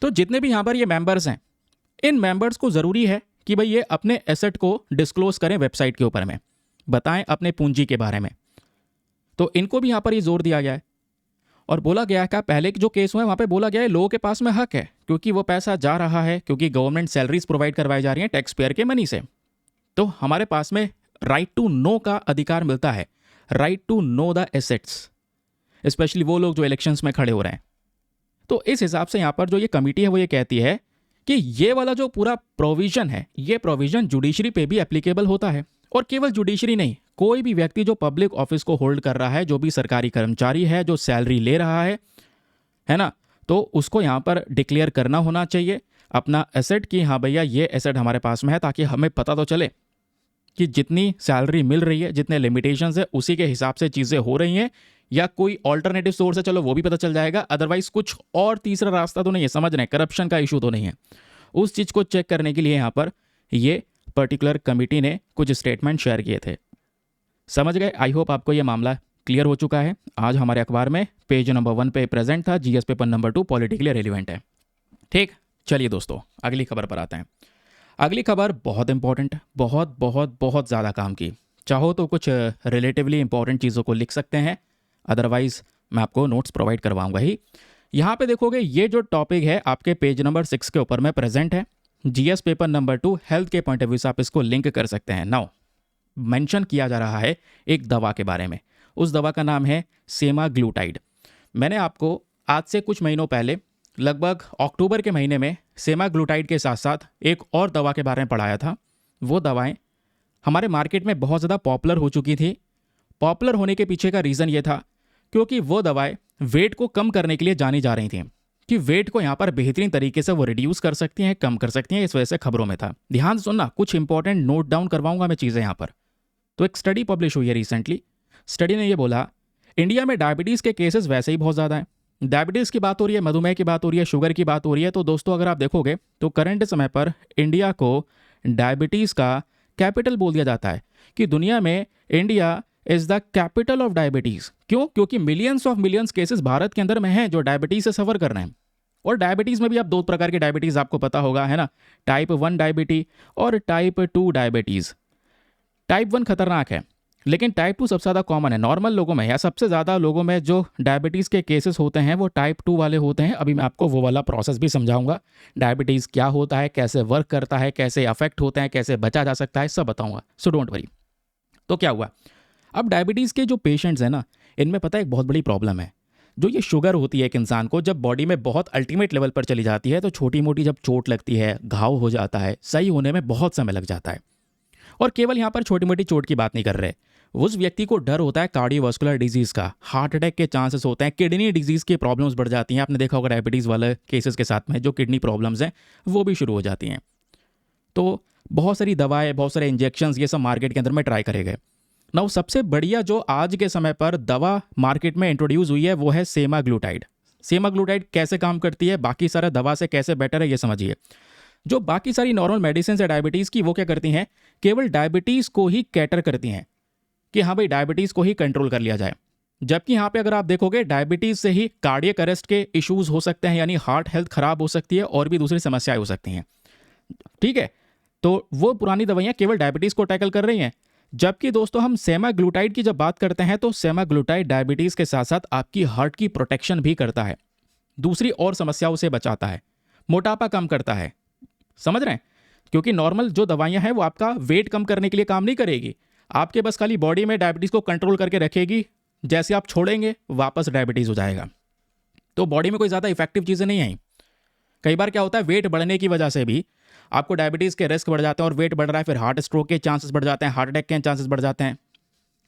तो जितने भी यहाँ पर ये मेंबर्स हैं, इन मेंबर्स को ज़रूरी है कि भाई ये अपने एसेट को डिस्क्लोज करें वेबसाइट के ऊपर में, बताएं अपने पूंजी के बारे में। तो इनको भी यहाँ पर ये जोर दिया गया है और बोला गया है कि पहले जो केस हुए वहाँ पे बोला गया है लोगों के पास में हक है, क्योंकि वो पैसा जा रहा है, क्योंकि गवर्नमेंट सैलरीज प्रोवाइड करवाई जा रही हैं टैक्स पेयर के मनी से, तो हमारे पास में राइट टू नो का अधिकार मिलता है, right to know the assets, specially वो लोग जो इलेक्शंस में खड़े हो रहे हैं। तो इस हिसाब से यहाँ पर जो ये कमेटी है वो ये कहती है कि ये वाला जो पूरा प्रोविजन है, ये प्रोविजन जुडिशरी पे भी एप्लीकेबल होता है, और केवल जुडिशरी नहीं, कोई भी व्यक्ति जो पब्लिक ऑफिस को होल्ड कर रहा है, जो भी सरकारी कर्मचारी है, जो सैलरी ले रहा है ना, तो उसको यहाँ पर डिक्लेयर करना होना चाहिए अपना एसेट कि हाँ भैया ये एसेट हमारे पास में है, ताकि हमें पता तो चले कि जितनी सैलरी मिल रही है, जितने लिमिटेशंस है, उसी के हिसाब से चीज़ें हो रही हैं, या कोई ऑल्टरनेटिव सोर्स है, चलो वो भी पता चल जाएगा, अदरवाइज कुछ और तीसरा रास्ता तो नहीं है, समझ रहे हैं, करप्शन का इशू तो नहीं है। उस चीज़ को चेक करने के लिए यहाँ पर ये पर्टिकुलर कमिटी ने कुछ स्टेटमेंट शेयर किए थे। समझ गए? आई होप आपको ये मामला क्लियर हो चुका है। आज हमारे अखबार में पेज नंबर 1 पे प्रेजेंट था, GS paper number 2 politically relevant है। ठीक, चलिए दोस्तों अगली खबर पर आते हैं। अगली खबर बहुत इंपॉर्टेंट, बहुत बहुत बहुत ज़्यादा काम की। चाहो तो कुछ रिलेटिवली इंपॉर्टेंट चीज़ों को लिख सकते हैं, अदरवाइज मैं आपको नोट्स प्रोवाइड करवाऊंगा ही। यहाँ पे देखोगे ये जो टॉपिक है आपके पेज नंबर 6 के ऊपर में प्रेजेंट है, जीएस पेपर नंबर 2 हेल्थ के पॉइंट ऑफ व्यू से आप इसको लिंक कर सकते हैं। नाउ मेंशन किया जा रहा है एक दवा के बारे में, उस दवा का नाम है सेमाग्लूटाइड। मैंने आपको आज से कुछ महीनों पहले, लगभग अक्टूबर के महीने में, सेमाग्लूटाइड के साथ साथ एक और दवा के बारे में पढ़ाया था। वो दवाएं हमारे मार्केट में बहुत ज़्यादा पॉपुलर हो चुकी थी। पॉपुलर होने के पीछे का रीज़न ये था क्योंकि वो दवाएं वेट को कम करने के लिए जानी जा रही थी, कि वेट को यहाँ पर बेहतरीन तरीके से वो रिड्यूस कर सकती हैं, कम कर सकती हैं। इस वजह से खबरों में था। ध्यान से सुनना, कुछ इंपॉर्टेंट नोट डाउन करवाऊंगा मैं चीज़ें यहाँ पर। तो एक स्टडी पब्लिश हुई है रिसेंटली। स्टडी ने ये बोला इंडिया में डायबिटीज़ के केसेस वैसे ही बहुत ज़्यादा हैं। डायबिटीज़ की बात हो रही है, मधुमेह की बात हो रही है, शुगर की बात हो रही है। तो दोस्तों अगर आप देखोगे तो करंट समय पर इंडिया को डायबिटीज़ का कैपिटल बोल दिया जाता है, कि दुनिया में India is the capital of diabetes. क्यों? क्योंकि millions of millions cases Bharat के अंदर में हैं जो डायबिटीज़ से सफ़र कर रहे हैं। और डायबिटीज़ में भी आप 2 प्रकार की डायबिटीज़ आपको पता होगा, है ना, टाइप 1 डायबिटीज़ और टाइप 2 डायबिटीज़। टाइप 1 खतरनाक है, लेकिन टाइप 2 सबसे ज़्यादा कॉमन है। नॉर्मल लोगों में या सबसे ज़्यादा लोगों में जो डायबिटीज़ के केसेस होते हैं वो टाइप 2 वाले होते हैं। अभी मैं आपको वो वाला प्रोसेस भी समझाऊंगा, डायबिटीज़ क्या होता है, कैसे वर्क करता है, कैसे अफेक्ट होते हैं, कैसे बचा जा सकता है, सब बताऊंगा, सो डोंट वरी। तो क्या हुआ, अब डायबिटीज़ के जो पेशेंट्स हैं ना, इनमें पता है एक बहुत बड़ी प्रॉब्लम है। जो ये शुगर होती है एक इंसान को जब बॉडी में बहुत अल्टीमेट लेवल पर चली जाती है, तो छोटी मोटी जब चोट लगती है, घाव हो जाता है, सही होने में बहुत समय लग जाता है। और केवल यहाँ पर छोटी मोटी चोट की बात नहीं कर रहे, उस व्यक्ति को डर होता है कार्डियोवास्कुलर डिजीज़ का, हार्ट अटैक के चांसेस होते हैं, किडनी डिजीज़ की प्रॉब्लम्स बढ़ जाती हैं। आपने देखा होगा डायबिटीज़ वाले केसेस के साथ में जो किडनी प्रॉब्लम्स हैं वो भी शुरू हो जाती हैं। तो बहुत सारी दवाएं, बहुत सारे इंजेक्शंस, ये सब मार्केट के अंदर में ट्राई करे गए। नाउ सबसे बढ़िया जो आज के समय पर दवा मार्केट में इंट्रोड्यूस हुई है वो है सेमाग्लूटाइड। सेमाग्लूटाइड कैसे काम करती है, बाकी सारा दवा से कैसे बेटर है, ये समझिए। जो बाकी सारी नॉर्मल मेडिसिन है डायबिटीज़ की, वो क्या करती हैं, केवल डायबिटीज़ को ही कैटर करती हैं कि हाँ भाई डायबिटीज़ को ही कंट्रोल कर लिया जाए। जबकि यहाँ पे अगर आप देखोगे डायबिटीज़ से ही कार्डियक अरेस्ट के इश्यूज़ हो सकते हैं, यानी हार्ट हेल्थ खराब हो सकती है और भी दूसरी समस्याएं हो सकती हैं। ठीक है, तो वो पुरानी दवाइयाँ केवल डायबिटीज़ को टैकल कर रही हैं। जबकि दोस्तों हम सेमाग्लूटाइड की जब बात करते हैं तो सेमाग्लूटाइड डायबिटीज़ के साथ साथ आपकी हार्ट की प्रोटेक्शन भी करता है, दूसरी और समस्याओं से बचाता है, मोटापा कम करता है। समझ रहे हैं? क्योंकि नॉर्मल जो दवाइयां हैं वो आपका वेट कम करने के लिए काम नहीं करेगी, आपके बस खाली बॉडी में डायबिटीज़ को कंट्रोल करके रखेगी। जैसे आप छोड़ेंगे वापस डायबिटीज़ हो जाएगा। तो बॉडी में कोई ज़्यादा इफेक्टिव चीज़ें नहीं आई। कई बार क्या होता है, वेट बढ़ने की वजह से भी आपको डायबिटीज़ के रिस्क बढ़ जाते हैं, और वेट बढ़ रहा है फिर हार्ट स्ट्रोक के चांसेस बढ़ जाते हैं, हार्ट अटैक के चांसेस बढ़ जाते हैं।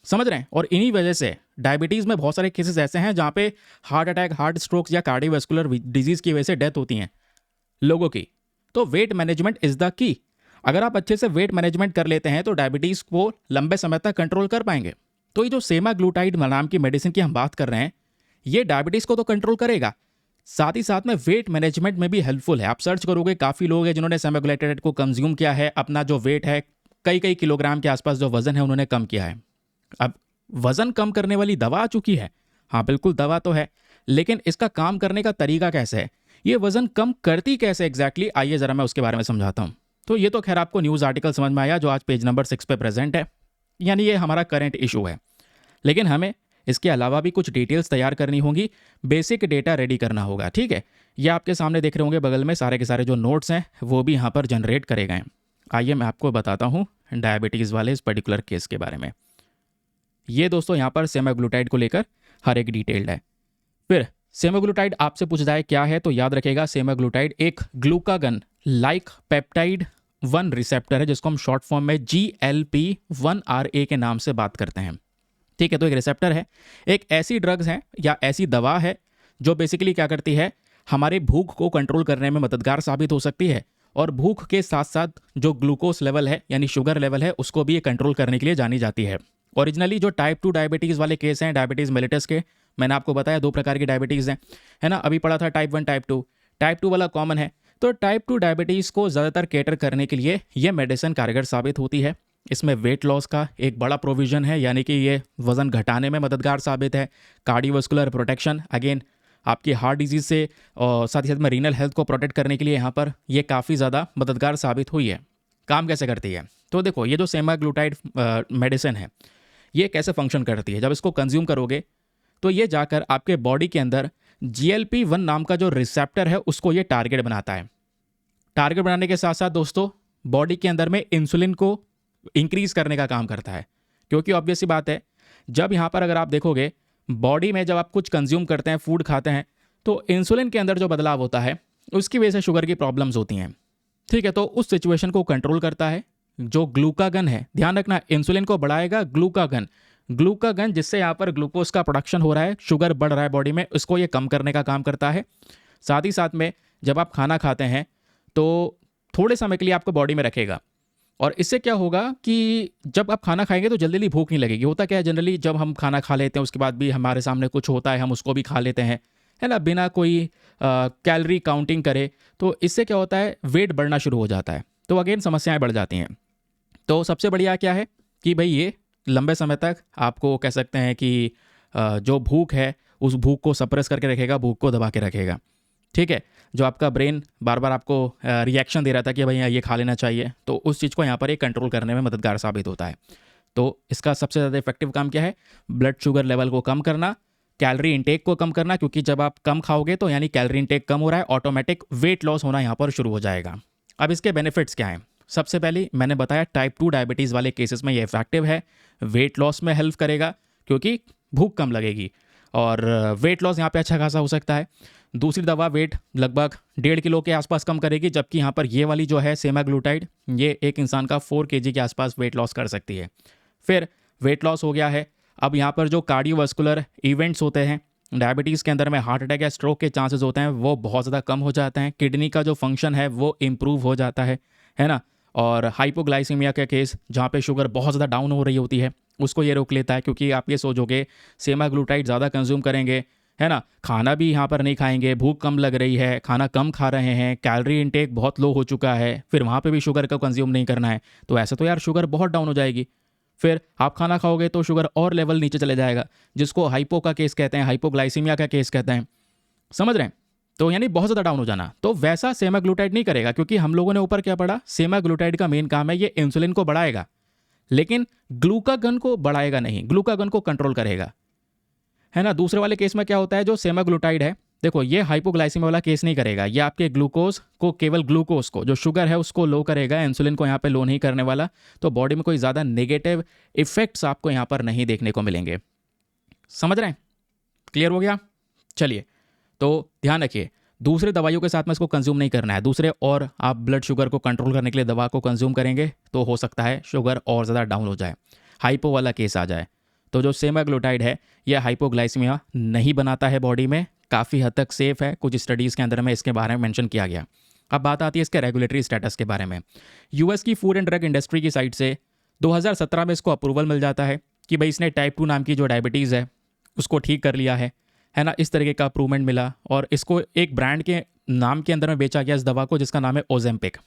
समझ रहे हैं? और इन्हीं वजह से डायबिटीज़ में बहुत सारे केसेस ऐसे हैं जहाँ पे हार्ट अटैक, हार्ट स्ट्रोक्स या कार्डियोवास्कुलर डिजीज़ की वजह से डेथ होती हैं लोगों की। तो weight management is the key. अगर आप अच्छे से वेट मैनेजमेंट कर लेते हैं तो डायबिटीज़ को लंबे समय तक कंट्रोल कर पाएंगे। तो ये जो सेमाग्लूटाइड नाम की मेडिसिन की हम बात कर रहे हैं, ये डायबिटीज़ को तो कंट्रोल करेगा, साथ ही साथ में वेट मैनेजमेंट में भी हेल्पफुल है। आप सर्च करोगे, काफ़ी लोग हैं जिन्होंने सेमाग्लूटाइड को कंज्यूम किया है, अपना जो वेट है कई कई किलोग्राम के आसपास जो वजन है उन्होंने कम किया है। अब वजन कम करने वाली दवा आ चुकी है, हाँ बिल्कुल दवा तो है, लेकिन इसका काम करने का तरीका कैसे है, ये वजन कम करती कैसे एग्जैक्टली, आइए ज़रा मैं उसके बारे में समझाता हूँ। तो ये तो खैर आपको न्यूज़ आर्टिकल समझ में आया जो आज पेज नंबर 6 पे प्रेजेंट है, यानी ये हमारा करंट इशू है। लेकिन हमें इसके अलावा भी कुछ डिटेल्स तैयार करनी होंगी, बेसिक डेटा रेडी करना होगा, ठीक है। ये आपके सामने देख रहे होंगे बगल में सारे के सारे जो नोट्स हैं वो भी यहाँ पर जनरेट करे गए हैं। आइए मैं आपको बताता हूँ डायबिटीज़ वाले इस पर्टिकुलर केस के बारे में। ये दोस्तों यहाँ पर सेमाग्लूटाइड को लेकर हर एक डिटेल्ड है। फिर सेमाग्लूटाइड आपसे पूछ जाए क्या है, तो याद रखेगा सेमाग्लूटाइड एक ग्लूकागन लाइक पेप्टाइड 1 रिसेप्टर है, जिसको हम शॉर्ट फॉर्म में GLP-1RA के नाम से बात करते हैं, ठीक है। तो एक रिसेप्टर है, एक ऐसी ड्रग्स है या ऐसी दवा है जो बेसिकली क्या करती है, हमारे भूख को कंट्रोल करने में मददगार साबित हो सकती है, और भूख के साथ साथ जो ग्लूकोज लेवल है यानी शुगर लेवल है उसको भी ये कंट्रोल करने के लिए जानी जाती है। ओरिजिनली जो टाइप 2 डायबिटीज़ वाले केस हैं, डायबिटीज़ मेलिटस के, मैंने आपको बताया 2 प्रकार की डायबिटीज़ हैं, है ना। अभी पढ़ा था टाइप 1 टाइप 2, टाइप 2 वाला कॉमन है। तो टाइप 2 डायबिटीज़ को ज़्यादातर केटर करने के लिए ये मेडिसिन कारगर साबित होती है। इसमें वेट लॉस का एक बड़ा प्रोविज़न है, यानी कि ये वज़न घटाने में मददगार साबित है। कार्डियोवास्कुलर प्रोटेक्शन, अगेन आपकी हार्ट डिजीज़ से और साथ ही साथ में रीनल हेल्थ को प्रोटेक्ट करने के लिए यहाँ पर ये काफ़ी ज़्यादा मददगार साबित हुई है। काम कैसे करती है, तो देखो ये जो सेमाग्लूटाइड मेडिसिन है ये कैसे फंक्शन करती है। जब इसको कंज्यूम करोगे तो ये जाकर आपके बॉडी के अंदर GLP-1 नाम का जो रिसेप्टर है उसको ये टारगेट बनाता है। टारगेट बनाने के साथ साथ दोस्तों बॉडी के अंदर में इंसुलिन को इंक्रीज करने का काम करता है, क्योंकि ऑब्वियस सी बात है, जब यहाँ पर अगर आप देखोगे बॉडी में जब आप कुछ कंज्यूम करते हैं, फूड खाते हैं, तो इंसुलिन के अंदर जो बदलाव होता है उसकी वजह से शुगर की प्रॉब्लम्स होती हैं, ठीक है। तो उस सिचुएशन को कंट्रोल करता है जो ग्लूकागन है। ध्यान रखना, इंसुलिन को बढ़ाएगा ग्लूकागन, ग्लूकागन जिससे यहाँ पर ग्लूकोज का प्रोडक्शन हो रहा है, शुगर बढ़ रहा है बॉडी में, उसको ये कम करने का काम करता है। साथ ही साथ में जब आप खाना खाते हैं तो थोड़े समय के लिए आपको बॉडी में रखेगा, और इससे क्या होगा कि जब आप खाना खाएंगे तो जल्दी जल्दी भूख नहीं लगेगी। होता क्या है, जनरली जब हम खाना खा लेते हैं उसके बाद भी हमारे सामने कुछ होता है, हम उसको भी खा लेते हैं, है ना, बिना कोई कैलोरी काउंटिंग करे। तो इससे क्या होता है, वेट बढ़ना शुरू हो जाता है, तो अगेन समस्याएं बढ़ जाती हैं। तो सबसे बढ़िया क्या है कि भाई ये लंबे समय तक आपको कह सकते हैं कि जो भूख है उस भूख को सप्रेस करके रखेगा, भूख को दबा के रखेगा, ठीक है। जो आपका ब्रेन बार बार आपको रिएक्शन दे रहा था कि भाई ये खा लेना चाहिए, तो उस चीज़ को यहाँ पर ये कंट्रोल करने में मददगार साबित होता है। तो इसका सबसे ज़्यादा इफेक्टिव काम क्या है, ब्लड शुगर लेवल को कम करना, कैलोरी इंटेक को कम करना, क्योंकि जब आप कम खाओगे तो यानी कैलोरी इंटेक कम हो रहा है, ऑटोमेटिक वेट लॉस होना यहाँ पर शुरू हो जाएगा। अब इसके बेनिफिट्स क्या हैं, सबसे पहले मैंने बताया टाइप 2 डायबिटीज़ वाले केसेस में ये इफेक्टिव है, वेट लॉस में हेल्प करेगा क्योंकि भूख कम लगेगी, और वेट लॉस यहाँ पे अच्छा खासा हो सकता है। दूसरी दवा वेट लगभग 1.5 किलो के आसपास कम करेगी, जबकि यहाँ पर ये वाली जो है सेमाग्लूटाइड ये एक इंसान का 4 kg के आसपास वेट लॉस कर सकती है। फिर वेट लॉस हो गया है, अब यहाँ पर जो कार्डियोवास्कुलर इवेंट्स होते हैं डायबिटीज़ के अंदर में, हार्ट अटैक या स्ट्रोक के चांसेस होते हैं वो बहुत ज़्यादा कम हो जाते हैं, किडनी का जो फंक्शन है वो इम्प्रूव हो जाता है ना। और हाइपोग्लाइसीमिया का केस जहाँ पे शुगर बहुत ज़्यादा डाउन हो रही होती है उसको ये रोक लेता है, क्योंकि आप ये सोचोगे सेमाग्लूटाइड ज़्यादा कंज्यूम करेंगे, है ना, खाना भी यहाँ पर नहीं खाएंगे, भूख कम लग रही है, खाना कम खा रहे हैं, कैलोरी इंटेक बहुत लो हो चुका है, फिर वहाँ पे भी शुगर का कंज्यूम नहीं करना है, तो ऐसे तो यार शुगर बहुत डाउन हो जाएगी। फिर आप खाना खाओगे तो शुगर और लेवल नीचे चले जाएगा, जिसको हाइपो का केस कहते हैं, हाइपोग्लाइसीमिया का केस कहते हैं, समझ रहे हैं। तो यानी बहुत ज़्यादा डाउन हो जाना, तो वैसा सेमाग्लूटाइड नहीं करेगा, क्योंकि हम लोगों ने ऊपर क्या पढ़ा, सेमाग्लूटाइड का मेन काम है ये इंसुलिन को बढ़ाएगा, लेकिन ग्लूकागन को बढ़ाएगा नहीं, ग्लूकागन को कंट्रोल करेगा, है ना। दूसरे वाले केस में क्या होता है, जो सेमाग्लूटाइड है, देखो ये हाइपोग्लाइसीमिया वाला केस नहीं करेगा, ये आपके ग्लूकोज को, केवल ग्लूकोज को, जो शुगर है उसको लो करेगा, इंसुलिन को यहाँ पे लो नहीं करने वाला। तो बॉडी में कोई ज़्यादा नेगेटिव इफेक्ट्स आपको यहाँ पर नहीं देखने को मिलेंगे, समझ रहे हैं, क्लियर हो गया। चलिए, तो ध्यान रखिए दूसरे दवाइयों के साथ में इसको कंज्यूम नहीं करना है, दूसरे और आप ब्लड शुगर को कंट्रोल करने के लिए दवा को कंज्यूम करेंगे तो हो सकता है शुगर और ज़्यादा डाउन हो जाए, हाइपो वाला केस आ जाए। तो जो सेमाग्लूटाइड है यह हाइपोग्लाइसीमिया नहीं बनाता है बॉडी में, काफ़ी हद तक सेफ है, कुछ स्टडीज़ के अंदर में इसके बारे में मेंशन किया गया। अब बात आती है इसके रेगुलेटरी स्टेटस के बारे में। यूएस की फूड एंड ड्रग इंडस्ट्री की साइड से 2017 में इसको अप्रूवल मिल जाता है कि भाई इसने टाइप 2 नाम की जो डायबिटीज़ है उसको ठीक कर लिया है ना। इस तरीके का अप्रूवमेंट मिला और इसको एक ब्रांड के नाम के अंदर में बेचा गया इस दवा को, जिसका नाम है ओजेम्पिक।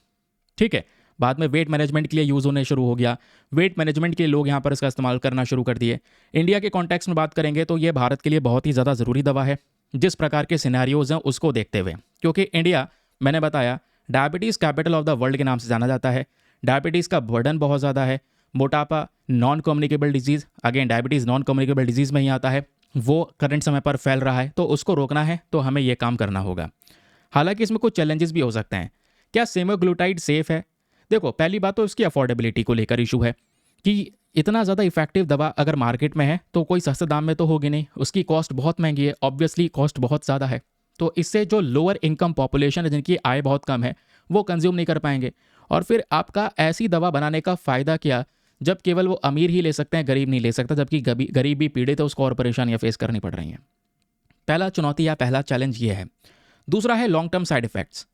ठीक है, बाद में वेट मैनेजमेंट के लिए यूज़ होने शुरू हो गया। वेट मैनेजमेंट के लिए लोग यहाँ पर इसका इस्तेमाल करना शुरू कर दिए। इंडिया के कॉन्टेक्स्ट में बात करेंगे तो ये भारत के लिए बहुत ही ज़्यादा ज़रूरी दवा है जिस प्रकार के सिनेरियोज हैं उसको देखते हुए, क्योंकि इंडिया, मैंने बताया, diabetes capital of the world के नाम से जाना जाता है। डायबिटीज़ का बर्डन बहुत ज़्यादा है। मोटापा non communicable disease, again diabetes non communicable disease में ही आता है, वो करंट समय पर फैल रहा है, तो उसको रोकना है तो हमें ये काम करना होगा। हालांकि इसमें कुछ चैलेंजेस भी हो सकते हैं। क्या सेमाग्लूटाइड सेफ है? देखो, पहली बात तो इसकी अफोर्डेबिलिटी को लेकर इशू है कि इतना ज़्यादा इफेक्टिव दवा अगर मार्केट में है तो कोई सस्ते दाम में तो होगी नहीं, उसकी कॉस्ट बहुत महंगी है, ऑब्वियसली कॉस्ट बहुत ज़्यादा है। तो इससे जो लोअर इनकम पॉपुलेशन है, जिनकी आय बहुत कम है, वो कंज्यूम नहीं कर पाएंगे। और फिर आपका ऐसी दवा बनाने का फ़ायदा क्या जब केवल वो अमीर ही ले सकते हैं, गरीब नहीं ले सकता, जबकि गरीब भी पीड़ित है, उसको और परेशानियाँ फेस करनी पड़ रही हैं। पहला चुनौती या पहला चैलेंज ये है। दूसरा है लॉन्ग टर्म साइड इफेक्ट्स।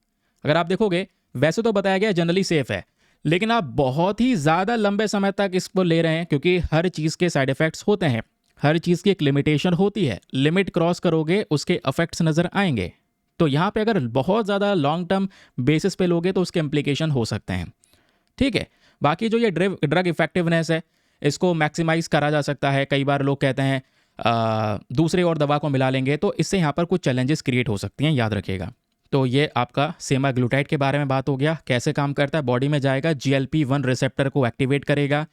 अगर आप देखोगे, वैसे तो बताया गया जनरली सेफ है, लेकिन आप बहुत ही ज़्यादा लंबे समय तक इसको ले रहे हैं, क्योंकि हर चीज़ के साइड इफेक्ट्स होते हैं, हर चीज़ की एक लिमिटेशन होती है। लिमिट क्रॉस करोगे उसके इफेक्ट्स नज़र आएंगे। तो यहाँ पे अगर बहुत ज़्यादा लॉन्ग टर्म बेसिस पे लोगे तो उसके इम्प्लीकेशन हो सकते हैं। ठीक है, बाकी जो ये ड्रग इफेक्टिवनेस है, इसको मैक्सिमाइज करा जा सकता है। कई बार लोग कहते हैं दूसरे और दवा को मिला लेंगे, तो इससे यहाँ पर कुछ चैलेंजेस क्रिएट हो सकती हैं, याद रखिएगा। तो ये आपका सेमाग्लूटाइड के बारे में बात हो गया। कैसे काम करता है, बॉडी में जाएगा, GLP-1 रिसेप्टर को एक्टिवेट करेगा,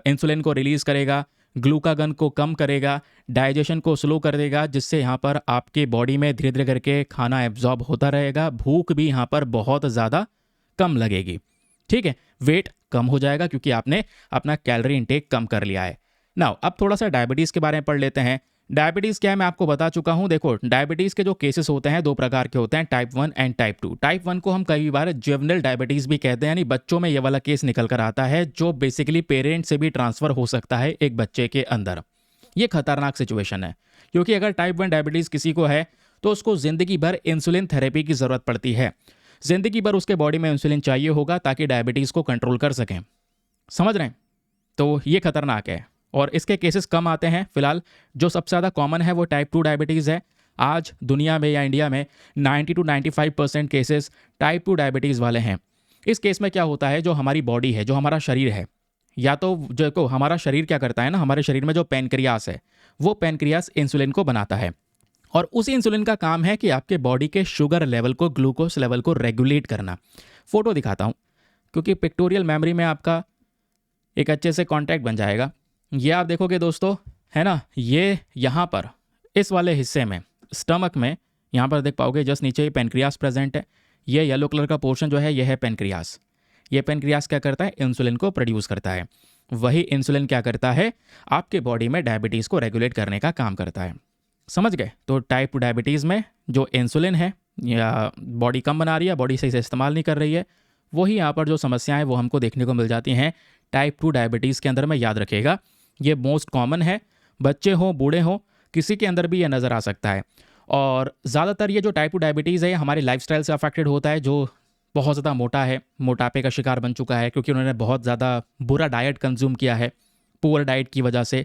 इंसुलिन को रिलीज़ करेगा, ग्लूकागन को कम करेगा, डाइजेशन को स्लो कर देगा, जिससे यहाँ पर आपके बॉडी में धीरे धीरे करके खाना एब्जॉर्ब होता रहेगा। भूख भी यहाँ पर बहुत ज़्यादा कम लगेगी। ठीक है, वेट कम हो जाएगा क्योंकि आपने अपना कैलोरी इंटेक कम कर लिया है। नाउ अब थोड़ा सा डायबिटीज़ के बारे में पढ़ लेते हैं। डायबिटीज़ क्या है मैं आपको बता चुका हूँ। देखो, डायबिटीज़ के जो केसेस होते हैं दो प्रकार के होते हैं, टाइप 1 एंड टाइप 2। टाइप 1 को हम कई बार जुवेनिल डायबिटीज़ भी कहते हैं, यानी बच्चों में ये वाला केस निकल कर आता है जो बेसिकली पेरेंट से भी ट्रांसफ़र हो सकता है एक बच्चे के अंदर। ये खतरनाक सिचुएशन है, क्योंकि अगर टाइप 1 डायबिटीज़ किसी को है तो उसको ज़िंदगी भर इंसुलिन थेरेपी की ज़रूरत पड़ती है। ज़िंदगी भर उसके बॉडी में इंसुलिन चाहिए होगा ताकि डायबिटीज़ को कंट्रोल कर सकें। समझ रहे हैं? तो ये खतरनाक है और इसके केसेस कम आते हैं। फिलहाल जो सबसे ज़्यादा कॉमन है वो टाइप 2 डायबिटीज़ है। आज दुनिया में या इंडिया में 90 to 95% केसेस टाइप 2 डायबिटीज़ वाले हैं। इस केस में क्या होता है, जो हमारी बॉडी है, जो हमारा शरीर है, या तो जो हमारा शरीर क्या करता है ना, हमारे शरीर में जो पैनक्रियास है, वो पैनक्रियास इंसुलिन को बनाता है और उसी इंसुलिन का काम है कि आपके बॉडी के शुगर लेवल को, ग्लूकोज लेवल को रेगुलेट करना। फ़ोटो दिखाता हूँ क्योंकि पिक्टोरियल मेमोरी में आपका एक अच्छे से कॉन्टैक्ट बन जाएगा। ये आप देखोगे दोस्तों, है ना, ये यहाँ पर इस वाले हिस्से में, स्टमक में, यहाँ पर देख पाओगे जस्ट नीचे ही पेनक्रियास प्रेजेंट है। ये येलो कलर का पोर्शन जो है ये है पेनक्रियास। ये पेनक्रियास क्या करता है, इंसुलिन को प्रोड्यूस करता है। वही इंसुलिन क्या करता है, आपके बॉडी में डायबिटीज़ को रेगुलेट करने का काम करता है। समझ गए? तो टाइप 2 डायबिटीज़ में जो इंसुलिन है या बॉडी कम बना रही है, बॉडी सही से इस्तेमाल नहीं कर रही है, वही यहाँ पर जो समस्याएं वो हमको देखने को मिल जाती हैं टाइप 2 डायबिटीज़ के अंदर में। याद रखिएगा, ये मोस्ट कॉमन है, बच्चे हों बूढ़े हों किसी के अंदर भी ये नज़र आ सकता है। और ज़्यादातर ये जो टाइप 2 डायबिटीज़ है हमारे लाइफस्टाइल से अफेक्टेड होता है। जो बहुत ज़्यादा मोटा है, मोटापे का शिकार बन चुका है क्योंकि उन्होंने बहुत ज़्यादा बुरा डाइट कंज्यूम किया है, पुअर डाइट की वजह से,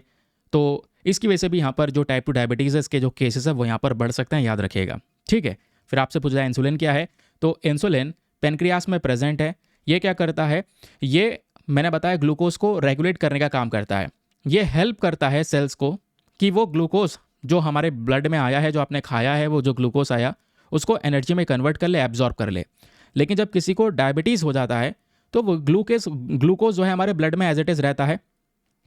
तो इसकी वजह से भी यहाँ पर जो टाइप 2 डायबिटीज़ है इसके जो केसेस है वो यहाँ पर बढ़ सकते हैं। याद रखिएगा, ठीक है। फिर आपसे पूछा जाए इंसुलिन क्या है, तो इंसुलिन पेनक्रियास में प्रेजेंट है। ये क्या करता है, ये मैंने बताया ग्लूकोज को रेगुलेट करने का काम करता है। ये हेल्प करता है सेल्स को कि वो ग्लूकोज जो हमारे ब्लड में आया है, जो आपने खाया है, वो जो ग्लूकोज आया उसको एनर्जी में कन्वर्ट कर ले, एब्जॉर्ब कर ले। लेकिन जब किसी को डायबिटीज़ हो जाता है तो वो ग्लूकोज जो है हमारे ब्लड में एज इट इज़ रहता है,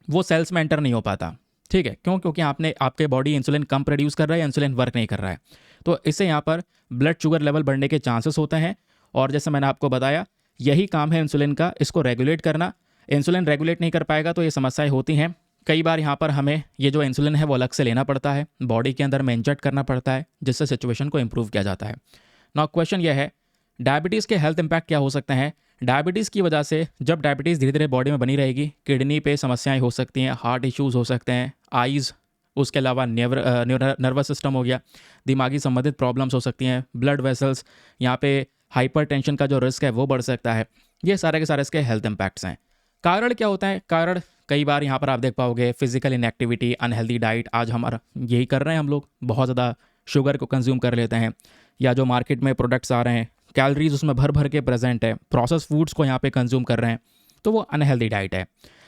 वो सेल्स में एंटर नहीं हो पाता। ठीक है, क्यों? क्योंकि आपके बॉडी इंसुलिन कम प्रोड्यूस कर रहा है, इंसुलिन वर्क नहीं कर रहा है, तो इससे यहाँ पर ब्लड शुगर लेवल बढ़ने के चांसेस होते हैं। और जैसे मैंने आपको बताया, यही काम है इंसुलिन का, इसको रेगुलेट करना। इंसुलिन रेगुलेट नहीं कर पाएगा तो ये समस्याएं होती हैं। कई बार यहाँ पर हमें ये जो इंसुलिन है वो अलग से लेना पड़ता है, बॉडी के अंदर में इंजेक्ट करना पड़ता है, जिससे सिचुएशन को इम्प्रूव किया जाता है। नाउ क्वेश्चन ये है, डायबिटीज़ के हेल्थ इंपैक्ट क्या हो सकते हैं? डायबिटीज़ की वजह से जब डायबिटीज़ धीरे धीरे बॉडी में बनी रहेगी, किडनी पे समस्याएं हो सकती हैं, हार्ट इश्यूज़ हो सकते हैं, आइज़, उसके अलावा नर्वस सिस्टम हो गया, दिमागी संबंधित प्रॉब्लम्स हो सकती हैं, ब्लड वेसल्स, यहाँ पे हाइपरटेंशन का जो रिस्क है वो बढ़ सकता है। ये सारे के सारे इसके हेल्थ इम्पैक्ट्स हैं। कारण क्या होता है? कारण कई बार यहाँ पर आप देख पाओगे फिजिकल इनएक्टिविटी, अनहेल्दी डाइट। आज हमारा यही कर रहे हैं हम लोग, बहुत ज़्यादा शुगर को कंज्यूम कर लेते हैं, या जो मार्केट में प्रोडक्ट्स आ रहे हैं कैलोरीज उसमें भर भर के प्रेजेंट है, प्रोसेस फूड्स को यहाँ पे कंज्यूम कर रहे हैं, तो वो अनहेल्दी डाइट है।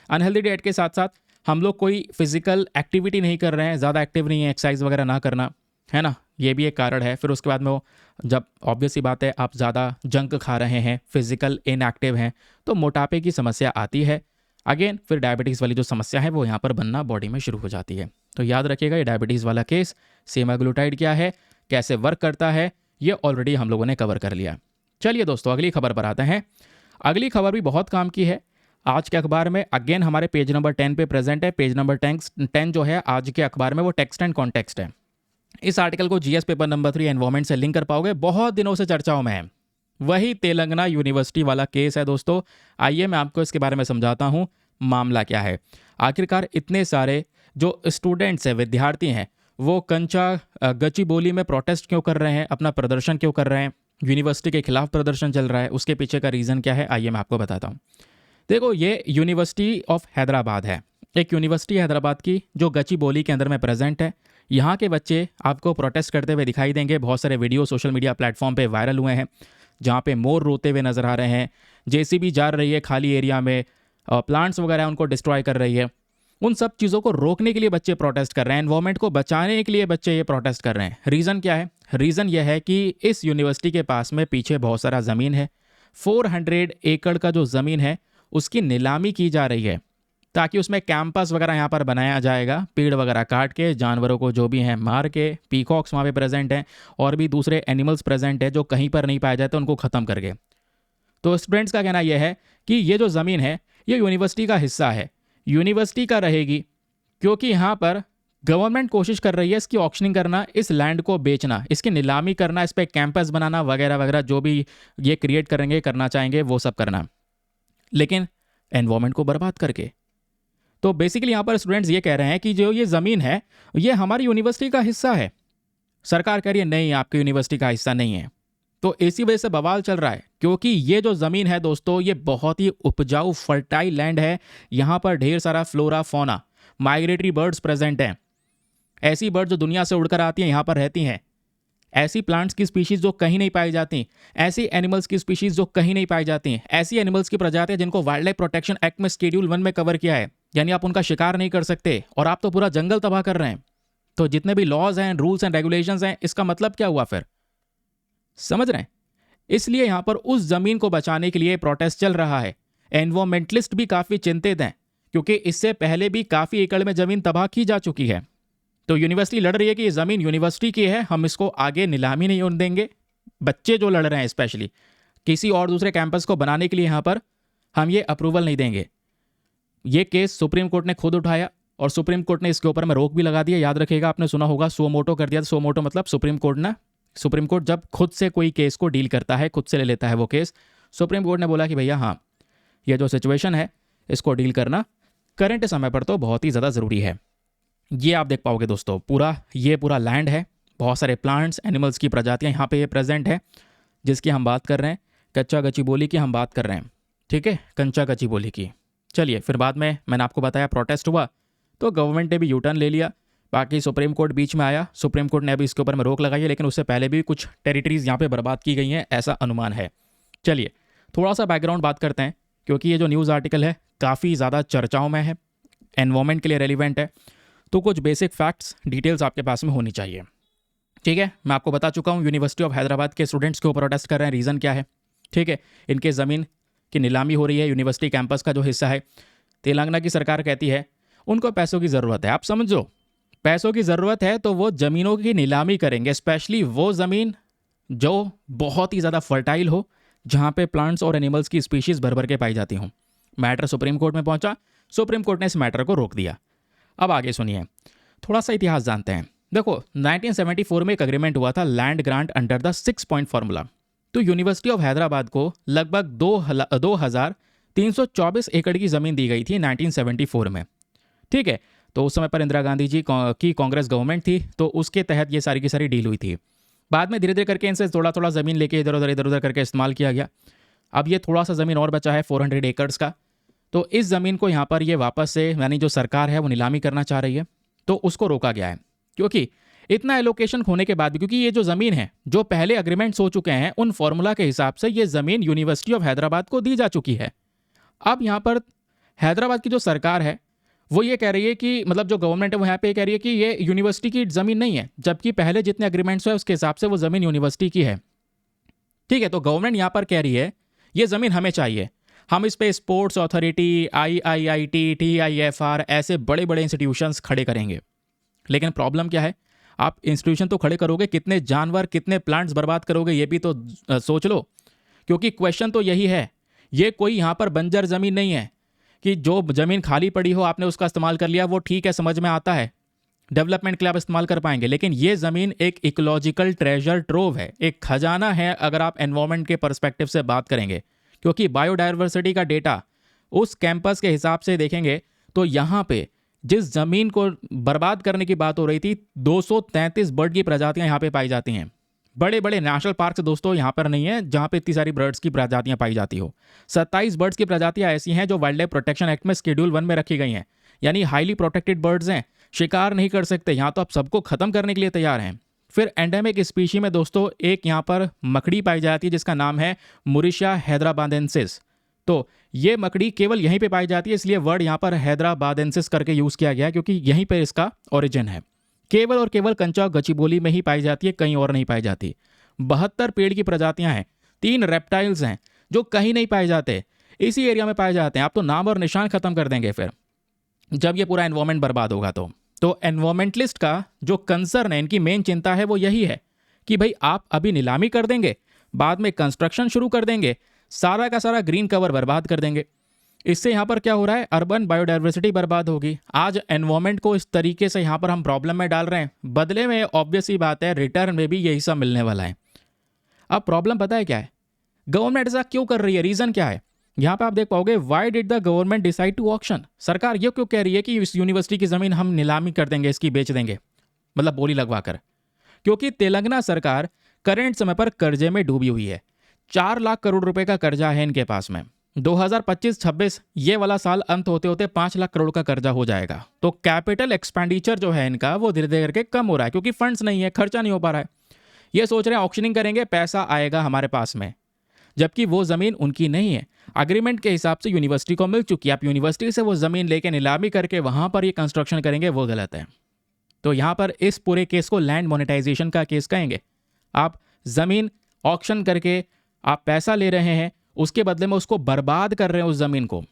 अनहेल्दी डाइट के साथ साथ हम लोग कोई फिजिकल एक्टिविटी नहीं कर रहे हैं, ज़्यादा एक्टिव नहीं है, एक्सरसाइज वगैरह ना करना, है ना, ये भी एक कारण है। फिर उसके बाद में वो जब ऑब्वियस सी बात है आप ज़्यादा जंक खा रहे हैं, फिजिकल इनएक्टिव हैं, तो मोटापे की समस्या आती है। अगेन फिर डायबिटीज़ वाली जो समस्या है वो यहाँ पर बनना बॉडी में शुरू हो जाती है। तो याद रखिएगा ये डायबिटीज़ वाला केस, सेमाग्लूटाइड क्या है, कैसे वर्क करता है, ये ऑलरेडी हम लोगों ने कवर कर लिया। चलिए दोस्तों अगली खबर पर आते हैं। अगली खबर भी बहुत काम की है आज के अखबार में। अगेन हमारे पेज नंबर 10 पे प्रेजेंट है। पेज नंबर 10 जो है आज के अखबार में वो टेक्स्ट एंड कॉन्टेक्स्ट है। इस आर्टिकल को जीएस पेपर नंबर 3 एनवायरमेंट से लिंक कर पाओगे, बहुत दिनों से चर्चाओं में है। वही तेलंगाना यूनिवर्सिटी वाला केस है दोस्तों। आइए मैं आपको इसके बारे में समझाता हूँ मामला क्या है। आखिरकार इतने सारे जो स्टूडेंट्स हैं, विद्यार्थी हैं, वो कंचा गचिबोली में प्रोटेस्ट क्यों कर रहे हैं, अपना प्रदर्शन क्यों कर रहे हैं, यूनिवर्सिटी के खिलाफ प्रदर्शन चल रहा है, उसके पीछे का रीज़न क्या है, आइए मैं आपको बताता हूँ। देखो ये यूनिवर्सिटी ऑफ हैदराबाद है, एक यूनिवर्सिटी हैदराबाद की जो गचिबोली के अंदर में प्रेजेंट है। यहाँ के बच्चे आपको प्रोटेस्ट करते हुए दिखाई देंगे। बहुत सारे वीडियो सोशल मीडिया प्लेटफॉर्म पे वायरल हुए हैं जहाँ पे मोर रोते हुए नजर आ रहे हैं, जेसीबी जा रही है खाली एरिया में, प्लांट्स वगैरह उनको डिस्ट्रॉय कर रही है। उन सब चीज़ों को रोकने के लिए बच्चे प्रोटेस्ट कर रहे हैं, एनवायरमेंट को बचाने के लिए बच्चे ये प्रोटेस्ट कर रहे हैं। रीज़न क्या है? रीज़न यह है कि इस यूनिवर्सिटी के पास में पीछे बहुत सारा ज़मीन है, 400 एकड़ का जो ज़मीन है उसकी नीलामी की जा रही है, ताकि उसमें कैंपस वगैरह यहाँ पर बनाया जाएगा, पेड़ वगैरह काट के, जानवरों को जो भी हैं मार के, पीकॉक्स वहाँ पे प्रेजेंट हैं और भी दूसरे एनिमल्स प्रेजेंट हैं जो कहीं पर नहीं पाए जाते, उनको ख़त्म करके। तो स्टूडेंट्स का कहना यह है कि ये जो ज़मीन है ये यूनिवर्सिटी का हिस्सा है, यूनिवर्सिटी का रहेगी, क्योंकि यहाँ पर गवर्नमेंट कोशिश कर रही है इसकी ऑक्शनिंग करना, इस लैंड को बेचना, इसकी नीलामी करना, इस पर कैंपस बनाना वगैरह वगैरह, जो भी ये क्रिएट करेंगे, करना चाहेंगे वो सब करना, लेकिन एनवायरमेंट को बर्बाद करके। तो बेसिकली यहाँ पर स्टूडेंट्स ये कह रहे हैं कि जो ये ज़मीन है ये हमारी यूनिवर्सिटी का हिस्सा है। सरकार कह रही है नहीं, आपकी यूनिवर्सिटी का हिस्सा नहीं है। तो इसी वजह से बवाल चल रहा है, क्योंकि ये जो ज़मीन है दोस्तों ये बहुत ही उपजाऊ फर्टाइल लैंड है। यहाँ पर ढेर सारा flora fauna, migratory birds present हैं, ऐसी बर्ड जो दुनिया से उड़कर आती हैं यहाँ पर रहती हैं, ऐसी प्लांट्स की स्पीशीज़ जो कहीं नहीं पाई जाती, ऐसी एनिमल्स की स्पीशीज़ जो कहीं नहीं पाई जाती, ऐसी एनिमल्स की प्रजातियाँ जिनको वाइल्ड लाइफ प्रोटेक्शन एक्ट में शेड्यूल 1 में कवर किया है, यानी आप उनका शिकार नहीं कर सकते, और आप तो पूरा जंगल तबाह कर रहे हैं। तो जितने भी लॉज हैं, रूल्स एंड रेगुलेशंस हैं, इसका मतलब क्या हुआ फिर? समझ रहे हैं? इसलिए यहाँ पर उस ज़मीन को बचाने के लिए प्रोटेस्ट चल रहा है। एनवायरमेंटलिस्ट भी काफ़ी चिंतित हैं, क्योंकि इससे पहले भी काफ़ी एकड़ में ज़मीन तबाह की जा चुकी है। तो यूनिवर्सिटी लड़ रही है कि ये ज़मीन यूनिवर्सिटी की है, हम इसको आगे नीलामी नहीं होने देंगे। बच्चे जो लड़ रहे हैं स्पेशली, किसी और दूसरे कैंपस को बनाने के लिए यहाँ पर हम ये अप्रूवल नहीं देंगे। ये केस सुप्रीम कोर्ट ने खुद उठाया और सुप्रीम कोर्ट ने इसके ऊपर में रोक भी लगा दिया। याद रखिएगा, आपने सुना होगा सो मोटो कर दिया। सो मोटो मतलब सुप्रीम कोर्ट ना, सुप्रीम कोर्ट जब खुद से कोई केस को डील करता है, खुद से ले लेता है वो केस, सुप्रीम कोर्ट ने बोला कि भैया हाँ, ये जो सिचुएशन है इसको डील करना करंट समय पर तो बहुत ही ज़्यादा ज़रूरी है। ये आप देख पाओगे दोस्तों, पूरा लैंड है, बहुत सारे प्लांट्स, एनिमल्स की प्रजातियाँ यहाँ पे ये प्रेजेंट है, जिसकी हम बात कर रहे हैं। कच्चा गचिबोली की हम बात कर रहे हैं, ठीक है, कंचा गचिबोली की। चलिए, फिर बाद में मैंने आपको बताया प्रोटेस्ट हुआ तो गवर्नमेंट ने भी यू टर्न ले लिया। बाकी सुप्रीम कोर्ट बीच में आया, सुप्रीम कोर्ट ने अभी इसके ऊपर में रोक लगाई है, लेकिन उससे पहले भी कुछ टेरिटरीज यहाँ पे बर्बाद की गई हैं, ऐसा अनुमान है। चलिए थोड़ा सा बैकग्राउंड बात करते हैं, क्योंकि ये जो न्यूज़ आर्टिकल है काफ़ी ज़्यादा चर्चाओं में है, एनवायरमेंट के लिए रेलिवेंट है, तो कुछ बेसिक फैक्ट्स, डिटेल्स आपके पास में होनी चाहिए। ठीक है, मैं आपको बता चुका हूँ यूनिवर्सिटी ऑफ हैदराबाद के स्टूडेंट्स क्यों प्रोटेस्ट कर रहे हैं, रीज़न क्या है। ठीक है, इनके ज़मीन की नीलामी हो रही है, यूनिवर्सिटी कैंपस का जो हिस्सा है। तेलंगाना की सरकार कहती है उनको पैसों की ज़रूरत है। आप समझो, पैसों की ज़रूरत है तो वो ज़मीनों की नीलामी करेंगे, स्पेशली वो ज़मीन जो बहुत ही ज़्यादा फर्टाइल हो, जहाँ पे प्लांट्स और एनिमल्स की स्पीशीज़ भर भर के पाई जाती हों। मैटर सुप्रीम कोर्ट में पहुंचा, सुप्रीम कोर्ट ने इस मैटर को रोक दिया। अब आगे सुनिए, थोड़ा सा इतिहास जानते हैं। देखो 1974 में एक एग्रीमेंट हुआ था, land grant under the 6 point formula. तो यूनिवर्सिटी ऑफ हैदराबाद को लगभग 2324 एकड़ की ज़मीन दी गई थी 1974 में। ठीक है, तो उस समय पर इंदिरा गांधी जी की कांग्रेस गवर्नमेंट थी, तो उसके तहत ये सारी की सारी डील हुई थी। बाद में धीरे धीरे करके इनसे थोड़ा थोड़ा ज़मीन लेके इधर उधर करके इस्तेमाल किया गया। अब ये थोड़ा सा ज़मीन और बचा है 400 एकड़्स का, तो इस ज़मीन को यहाँ पर ये वापस से यानी जो सरकार है वो नीलामी करना चाह रही है, तो उसको रोका गया है। क्योंकि इतना एलोकेशन होने के बाद भी, क्योंकि ये जो ज़मीन है जो पहले अग्रीमेंट्स हो चुके हैं उन फॉर्मूला के हिसाब से ये ज़मीन यूनिवर्सिटी ऑफ हैदराबाद को दी जा चुकी है। अब यहाँ पर हैदराबाद की जो सरकार है वो ये कह रही है कि मतलब जो गवर्नमेंट है वो यहाँ पे कह रही है कि ये यूनिवर्सिटी की ज़मीन नहीं है, जबकि पहले जितने अग्रीमेंट्स है उसके हिसाब से वो ज़मीन यूनिवर्सिटी की है। ठीक है, तो गवर्नमेंट यहाँ पर कह रही है ये ज़मीन हमें चाहिए, हम इस पे स्पोर्ट्स अथॉरिटी, IIIT, TIFR ऐसे बड़े बड़े इंस्टीट्यूशंस खड़े करेंगे। लेकिन प्रॉब्लम क्या है, आप इंस्टीट्यूशन तो खड़े करोगे, कितने जानवर कितने प्लांट्स बर्बाद करोगे ये भी तो सोच लो। क्योंकि क्वेश्चन तो यही है, ये कोई यहाँ पर बंजर ज़मीन नहीं है कि जो ज़मीन खाली पड़ी हो आपने उसका इस्तेमाल कर लिया, वो ठीक है, समझ में आता है, डेवलपमेंट के लिए आप इस्तेमाल कर पाएंगे। लेकिन ये ज़मीन एक इकोलॉजिकल ट्रेजर ट्रोव है, एक खजाना है अगर आप एनवायरनमेंट के पर्सपेक्टिव से बात करेंगे। क्योंकि बायोडाइवर्सिटी का डेटा उस कैंपस के हिसाब से देखेंगे तो यहाँ पे जिस ज़मीन को बर्बाद करने की बात हो रही थी, 233 बर्ड की प्रजातियाँ यहाँ पे पाई जाती हैं। बड़े बड़े नेशनल पार्क दोस्तों यहाँ पर नहीं है जहाँ पे इतनी सारी बर्ड्स की प्रजातियाँ पाई जाती हो। 27 बर्ड्स की प्रजातियाँ ऐसी हैं जो वाइल्ड लाइफ प्रोटेक्शन एक्ट में शेड्यूल 1 में रखी गई हैं, यानी हाईली प्रोटेक्टेड बर्ड्स हैं, शिकार नहीं कर सकते। यहाँ तो आप सबको खत्म करने के लिए तैयार हैं। फिर एंडेमिक स्पीशी में दोस्तों एक यहाँ पर मकड़ी पाई जाती है जिसका नाम है मुरिशा हैदराबादेंसिस। तो ये मकड़ी केवल यहीं पे पाई जाती है, इसलिए वर्ड यहाँ पर हैदराबादेंसिस करके यूज़ किया गया है क्योंकि यहीं पे इसका ओरिजिन है। केवल और केवल कंचा गचिबोली में ही पाई जाती है, कहीं और नहीं पाई जाती। 72 पेड़ की प्रजातियां हैं, 3 रेप्टाइल्स हैं जो कहीं नहीं पाए जाते, इसी एरिया में पाए जाते हैं। आप तो नाम और निशान खत्म कर देंगे फिर जब ये पूरा एनवायरमेंट बर्बाद होगा। तो एनवायरमेंटलिस्ट का जो कंसर्न है, इनकी मेन चिंता है वो यही है कि भाई आप अभी नीलामी कर देंगे, बाद में कंस्ट्रक्शन शुरू कर देंगे, सारा का सारा ग्रीन कवर बर्बाद कर देंगे। इससे यहाँ पर क्या हो रहा है, अर्बन बायोडाइवर्सिटी बर्बाद होगी। आज एनवायरमेंट को इस तरीके से यहाँ पर हम प्रॉब्लम में डाल रहे हैं, बदले में ऑब्वियस ही बात है रिटर्न में भी यही सब मिलने वाला है। अब प्रॉब्लम पता है क्या है, गवर्नमेंट ऐसा क्यों कर रही है, रीज़न क्या है? यहाँ पे आप देख पाओगे, why did the government decide to auction. सरकार ये क्यों कह रही है कि इस यूनिवर्सिटी की ज़मीन हम नीलामी कर देंगे, इसकी बेच देंगे, मतलब बोली लगवा कर? क्योंकि तेलंगाना सरकार करंट समय पर कर्जे में डूबी हुई है। 4 लाख करोड़ रुपए का कर्जा है इनके पास में। 2025-26 ये वाला साल अंत होते होते 5 लाख करोड़ का कर्जा हो जाएगा। तो कैपिटल एक्सपेंडिचर जो है इनका वो धीरे धीरे करके कम हो रहा है क्योंकि फंड्स नहीं है, खर्चा नहीं हो पा रहा है। ये सोच रहे हैं ऑक्शनिंग करेंगे, पैसा आएगा हमारे पास में, जबकि वो ज़मीन उनकी नहीं है। अग्रीमेंट के हिसाब से यूनिवर्सिटी को मिल चुकी है, आप यूनिवर्सिटी से वो ज़मीन लेके नीलामी करके वहाँ पर ये कंस्ट्रक्शन करेंगे, वो गलत है। तो यहाँ पर इस पूरे केस को लैंड मोनेटाइजेशन का केस कहेंगे। आप ज़मीन ऑक्शन करके आप पैसा ले रहे हैं, उसके बदले में उसको बर्बाद कर रहे हैं उस ज़मीन को।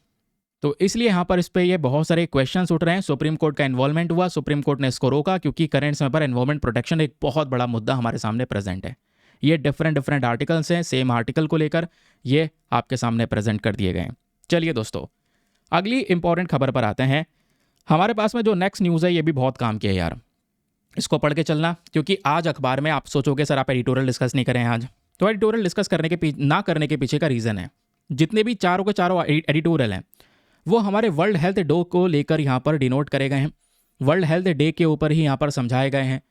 तो इसलिए यहाँ पर इस पे ये बहुत सारे क्वेश्चंस उठ रहे हैं। सुप्रीम कोर्ट का इन्वॉल्वमेंट हुआ, सुप्रीम कोर्ट ने इसको रोका क्योंकि करंट समय पर एनवायरमेंट प्रोटेक्शन एक बहुत बड़ा मुद्दा हमारे सामने प्रेजेंट है। ये डिफरेंट आर्टिकल्स हैं, सेम आर्टिकल को लेकर ये आपके सामने प्रेजेंट कर दिए गए हैं। चलिए दोस्तों, अगली इंपॉर्टेंट खबर पर आते हैं। हमारे पास में जो नेक्स्ट न्यूज़ है ये भी बहुत काम किया यार, इसको पढ़ के चलना, क्योंकि आज अखबार में आप सोचोगे सर आप एडिटोरियल डिस्कस नहीं करें आज, तो एडिटोरियल डिस्कस करने के ना करने के पीछे का रीज़न है, जितने भी चारों के चारों एडिटोरियल हैं वो हमारे वर्ल्ड हेल्थ डे को लेकर यहाँ पर डिनोट करे गए हैं। वर्ल्ड हेल्थ डे के ऊपर ही यहाँ पर समझाए गए हैं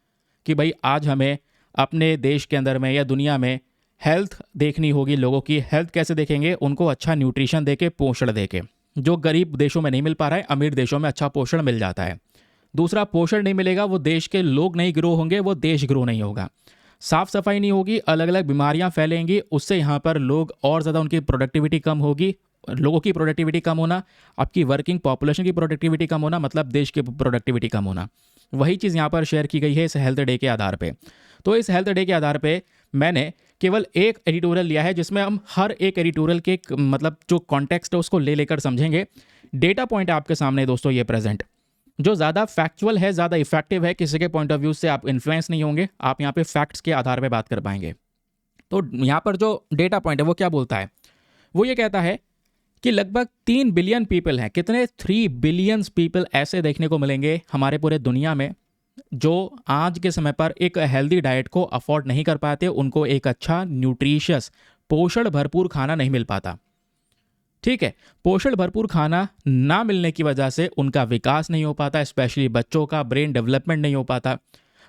कि भाई आज हमें अपने देश के अंदर में या दुनिया में हेल्थ देखनी होगी। लोगों की हेल्थ कैसे देखेंगे, उनको अच्छा न्यूट्रिशन दे के, पोषण दे के, जो गरीब देशों में नहीं मिल पा रहा है, अमीर देशों में अच्छा पोषण मिल जाता है। दूसरा, पोषण नहीं मिलेगा, वो देश के लोग नहीं ग्रो होंगे, वो देश ग्रो नहीं होगा। साफ सफाई नहीं होगी, अलग अलग बीमारियां फैलेंगी, उससे यहाँ पर लोग और ज़्यादा, उनकी प्रोडक्टिविटी कम होगी। लोगों की प्रोडक्टिविटी कम होना, आपकी वर्किंग पॉपुलेशन की प्रोडक्टिविटी कम होना, मतलब देश की प्रोडक्टिविटी कम होना। वही चीज़ यहाँ पर शेयर की गई है इस हेल्थ डे के आधार पे। तो इस हेल्थ डे के आधार पे मैंने केवल एक एडिटोरियल लिया है जिसमें हम हर एक एडिटोरियल के मतलब जो कॉन्टेक्स्ट है उसको ले लेकर समझेंगे। डेटा पॉइंट आपके सामने दोस्तों ये प्रेजेंट, जो ज़्यादा फैक्चुअल है, ज़्यादा इफेक्टिव है, किसी के पॉइंट ऑफ व्यू से आप इन्फ्लुएंस नहीं होंगे, आप यहाँ पे फैक्ट्स के आधार पे बात कर पाएंगे। तो यहाँ पर जो डेटा पॉइंट है वो क्या बोलता है, वो ये कहता है कि लगभग 3 बिलियन पीपल हैं। कितने? 3 बिलियन पीपल ऐसे देखने को मिलेंगे हमारे पूरे दुनिया में जो आज के समय पर एक हेल्दी डाइट को अफोर्ड नहीं कर पाते, उनको एक अच्छा न्यूट्रिशियस पोषण भरपूर खाना नहीं मिल पाता। ठीक है, पोषण भरपूर खाना ना मिलने की वजह से उनका विकास नहीं हो पाता, स्पेशली बच्चों का ब्रेन डेवलपमेंट नहीं हो पाता।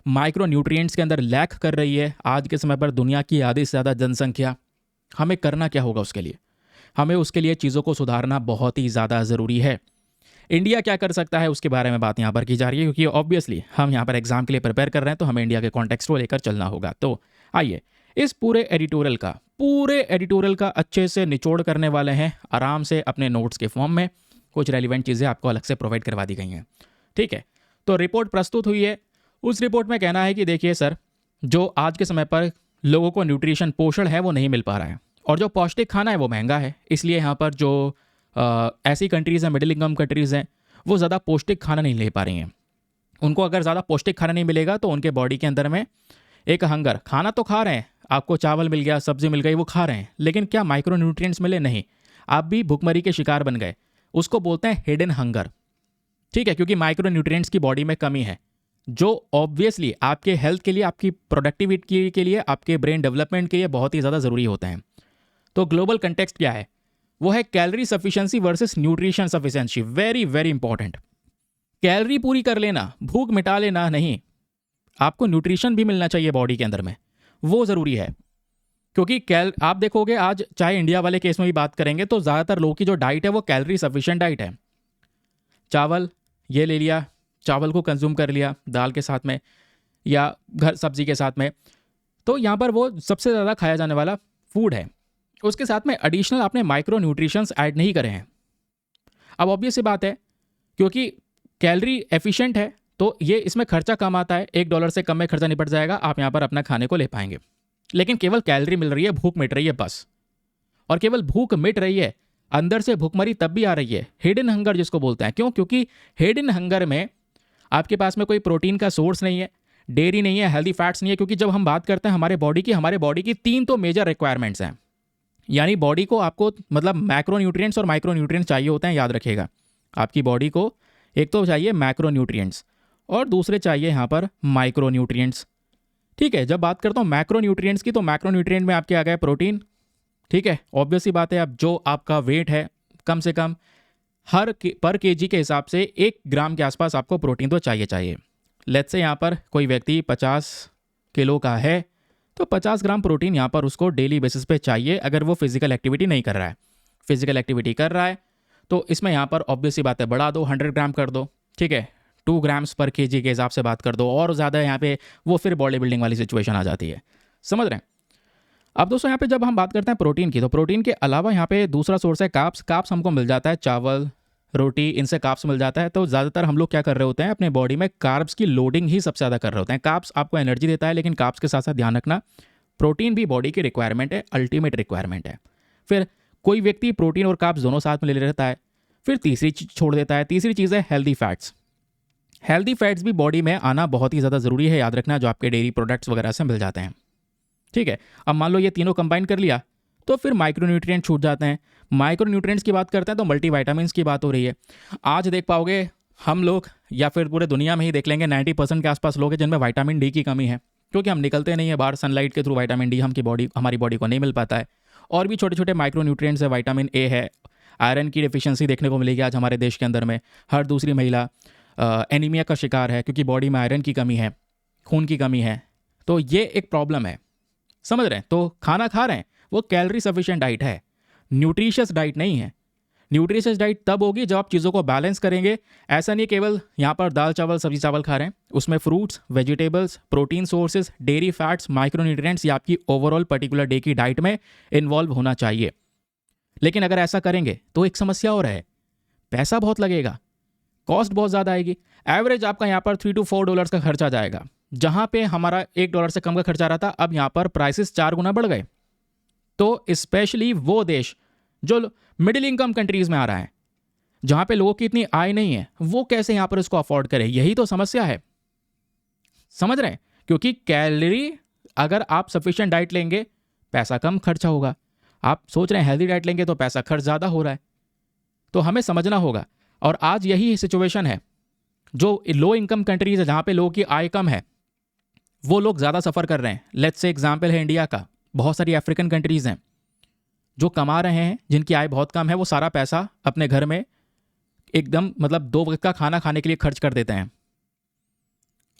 माइक्रो न्यूट्रिएंट्स के अंदर लैक कर रही है आज के समय पर दुनिया की आधी से ज़्यादा जनसंख्या। हमें करना क्या होगा उसके लिए? हमें उसके लिए चीज़ों को सुधारना बहुत ही ज़्यादा ज़रूरी है। इंडिया क्या कर सकता है उसके बारे में बात यहाँ पर की जा रही है, क्योंकि ऑब्वियसली हम यहाँ पर एग्जाम के लिए प्रिपेयर कर रहे हैं तो हमें इंडिया के कॉन्टेक्स्ट को लेकर चलना होगा। तो आइए इस पूरे एडिटोरियल का अच्छे से निचोड़ करने वाले हैं आराम से अपने नोट्स के फॉर्म में। कुछ रेलिवेंट चीज़ें आपको अलग से प्रोवाइड करवा दी गई हैं, ठीक है। तो रिपोर्ट प्रस्तुत हुई है। उस रिपोर्ट में कहना है कि देखिए सर, जो आज के समय पर लोगों को न्यूट्रिशन पोषण है वो नहीं मिल पा रहा है, और जो पौष्टिक खाना है वो महंगा है। इसलिए यहाँ पर जो ऐसी कंट्रीज़ हैं, मिडिल इनकम कंट्रीज़ हैं, वो ज़्यादा पौष्टिक खाना नहीं ले पा रही हैं। उनको अगर ज़्यादा पौष्टिक खाना नहीं मिलेगा तो उनके बॉडी के अंदर में एक हंगर, खाना तो खा रहे हैं, आपको चावल मिल गया, सब्जी मिल गई, वो खा रहे हैं, लेकिन क्या माइक्रो न्यूट्रिएंट्स मिले? नहीं। आप भी भुखमरी के शिकार बन गए। उसको बोलते हैं हिडन हंगर, ठीक है, क्योंकि माइक्रो न्यूट्रिएंट्स की बॉडी में कमी है, जो ऑब्वियसली आपके हेल्थ के लिए, आपकी प्रोडक्टिविटी के लिए, आपके ब्रेन डेवलपमेंट के लिए बहुत ही ज़्यादा ज़रूरी होते हैं। तो ग्लोबल कंटेक्स्ट क्या है? वो है calorie sufficiency versus nutrition sufficiency. Very very important. Calorie पूरी कर लेना, भूख मिटा लेना नहीं, आपको न्यूट्रिशन भी मिलना चाहिए बॉडी के अंदर में, वो ज़रूरी है। क्योंकि आप देखोगे आज, चाहे इंडिया वाले केस में भी बात करेंगे, तो ज़्यादातर लोगों की जो डाइट है वो कैलोरी सफिशिएंट डाइट है। चावल ये ले लिया, चावल को कंज्यूम कर लिया दाल के साथ में या घर सब्जी के साथ में, तो यहाँ पर वो सबसे ज़्यादा खाया जाने वाला फूड है। उसके साथ में एडिशनल आपने माइक्रो न्यूट्रिशंस ऐड नहीं करे हैं। अब ऑब्वियस सी बात है, क्योंकि कैलोरी एफिशिएंट है तो ये इसमें खर्चा कम आता है, $1 से कम में खर्चा निपट जाएगा, आप यहाँ पर अपना खाने को ले पाएंगे। लेकिन केवल कैलोरी मिल रही है, भूख मिट रही है बस। और केवल भूख मिट रही है, अंदर से भूखमरी तब भी आ रही है, हिडन हंगर जिसको बोलते हैं। क्यों? क्योंकि हिडन हंगर में आपके पास में कोई प्रोटीन का सोर्स नहीं है, डेयरी नहीं है, हेल्दी फैट्स नहीं है। क्योंकि जब हम बात करते हैं हमारे बॉडी की 3 तो मेजर रिक्वायरमेंट्स हैं। यानी बॉडी को आपको मतलब मैक्रो न्यूट्रिएंट्स और माइक्रो न्यूट्रिएंट्स चाहिए होते हैं, याद रखिएगा। आपकी बॉडी को एक तो चाहिए मैक्रो न्यूट्रिएंट्स और दूसरे चाहिए यहाँ पर माइक्रो न्यूट्रिएंट्स, ठीक है। जब बात करता हूँ मैक्रो न्यूट्रिएंट्स की, तो मैक्रो न्यूट्रिएंट में आपके आ गए प्रोटीन, ठीक है। ऑब्वियस सी बात है, अब जो आपका वेट है, कम से कम पर केजी के हिसाब से 1 ग्राम के आसपास आपको प्रोटीन तो चाहिए। लेट्स से यहाँ पर कोई व्यक्ति 50 किलो का है, तो 50 ग्राम प्रोटीन यहाँ पर उसको डेली बेसिस पे चाहिए, अगर वो फिजिकल एक्टिविटी नहीं कर रहा है। फिजिकल एक्टिविटी कर रहा है तो इसमें यहाँ पर ऑब्वियस सी बात है, बढ़ा दो, 100 ग्राम कर दो, ठीक है। 2 ग्राम्स पर केजी के हिसाब से बात कर दो, और ज़्यादा यहाँ पे वो फिर बॉडी बिल्डिंग वाली सिचुएशन आ जाती है, समझ रहे हैं। अब दोस्तों यहाँ पे जब हम बात करते हैं प्रोटीन की, तो प्रोटीन के अलावा यहाँ पे दूसरा सोर्स है कार्ब्स। कार्ब्स हमको मिल जाता है चावल, रोटी, इनसे कार्ब्स मिल जाता है। तो ज़्यादातर हम लोग क्या कर रहे होते हैं, अपने बॉडी में कार्ब्स की लोडिंग ही सबसे ज़्यादा कर रहे होते हैं। कार्ब्स आपको एनर्जी देता है, लेकिन कार्ब्स के साथ साथ ध्यान रखना, प्रोटीन भी बॉडी की रिक्वायरमेंट है, अल्टीमेट रिक्वायरमेंट है। फिर कोई व्यक्ति प्रोटीन और कार्ब्स दोनों साथ में ले रहता है, फिर तीसरी चीज़ छोड़ देता है। तीसरी चीज़ है हेल्दी फैट्स। हेल्दी फैट्स भी बॉडी में आना बहुत ही ज़्यादा ज़रूरी है, याद रखना, जो आपके डेयरी प्रोडक्ट्स वगैरह से मिल जाते हैं, ठीक है। अब मान लो ये तीनों कंबाइन कर लिया तो फिर माइक्रोन्यूट्रिएंट छूट जाते हैं। माइक्रोन्यूट्रिएंट्स की बात करते हैं तो मल्टीविटामिन्स की बात हो रही है। आज देख पाओगे हम लोग, या फिर पूरे दुनिया में ही देख लेंगे, 90% के आसपास लोग हैं जिनमें विटामिन डी की कमी है, क्योंकि हम निकलते नहीं है बाहर सनलाइट के थ्रू। विटामिन डी हमारी बॉडी को नहीं मिल पाता है। और भी छोटे छोटे माइक्रोन्यूट्रिएंट्स है, विटामिन ए है, आयरन की डिफिशियंसी देखने को मिलेगी आज हमारे देश के अंदर में। हर दूसरी महिला एनीमिया का शिकार है, क्योंकि बॉडी में आयरन की कमी है, खून की कमी है। तो ये एक प्रॉब्लम है, समझ रहे हैं। तो खाना खा रहे हैं, वो कैलोरी सफिशिएंट डाइट है, न्यूट्रिशियस डाइट नहीं है। न्यूट्रिशियस डाइट तब होगी जब आप चीज़ों को बैलेंस करेंगे। ऐसा नहीं केवल यहाँ पर दाल चावल सब्जी चावल खा रहे हैं, उसमें fruits, vegetables, protein sources, dairy fats, micronutrients, ये आपकी ओवरऑल पर्टिकुलर डे की डाइट में इन्वॉल्व होना चाहिए। लेकिन अगर ऐसा करेंगे तो एक समस्या और है, पैसा बहुत लगेगा, कॉस्ट बहुत ज़्यादा आएगी। एवरेज आपका यहाँ पर $3 to $4 का खर्चा जाएगा, जहाँ पे हमारा $1 से कम का खर्चा रहा था, अब यहाँ पर प्राइसेस 4 गुना बढ़ गए। तो स्पेशली वो देश जो मिडिल इनकम कंट्रीज में आ रहा है, जहाँ पे लोगों की इतनी आय नहीं है, वो कैसे यहाँ पर इसको अफोर्ड करें, यही तो समस्या है, समझ रहे हैं। क्योंकि कैलोरी अगर आप सफिशिएंट डाइट लेंगे पैसा कम खर्चा होगा, आप सोच रहे हैं हेल्दी डाइट लेंगे तो पैसा खर्च ज़्यादा हो रहा है। तो हमें समझना होगा। और आज यही सिचुएशन है, जो लो इनकम कंट्रीज है जहाँ पे लोगों की आय कम है, वो लोग ज़्यादा सफ़र कर रहे हैं। लेट्स से एग्जाम्पल है इंडिया का, बहुत सारी अफ्रीकन कंट्रीज़ हैं जो कमा रहे हैं, जिनकी आय बहुत कम है, वो सारा पैसा अपने घर में एकदम मतलब 2 वक्त का खाना खाने के लिए खर्च कर देते हैं।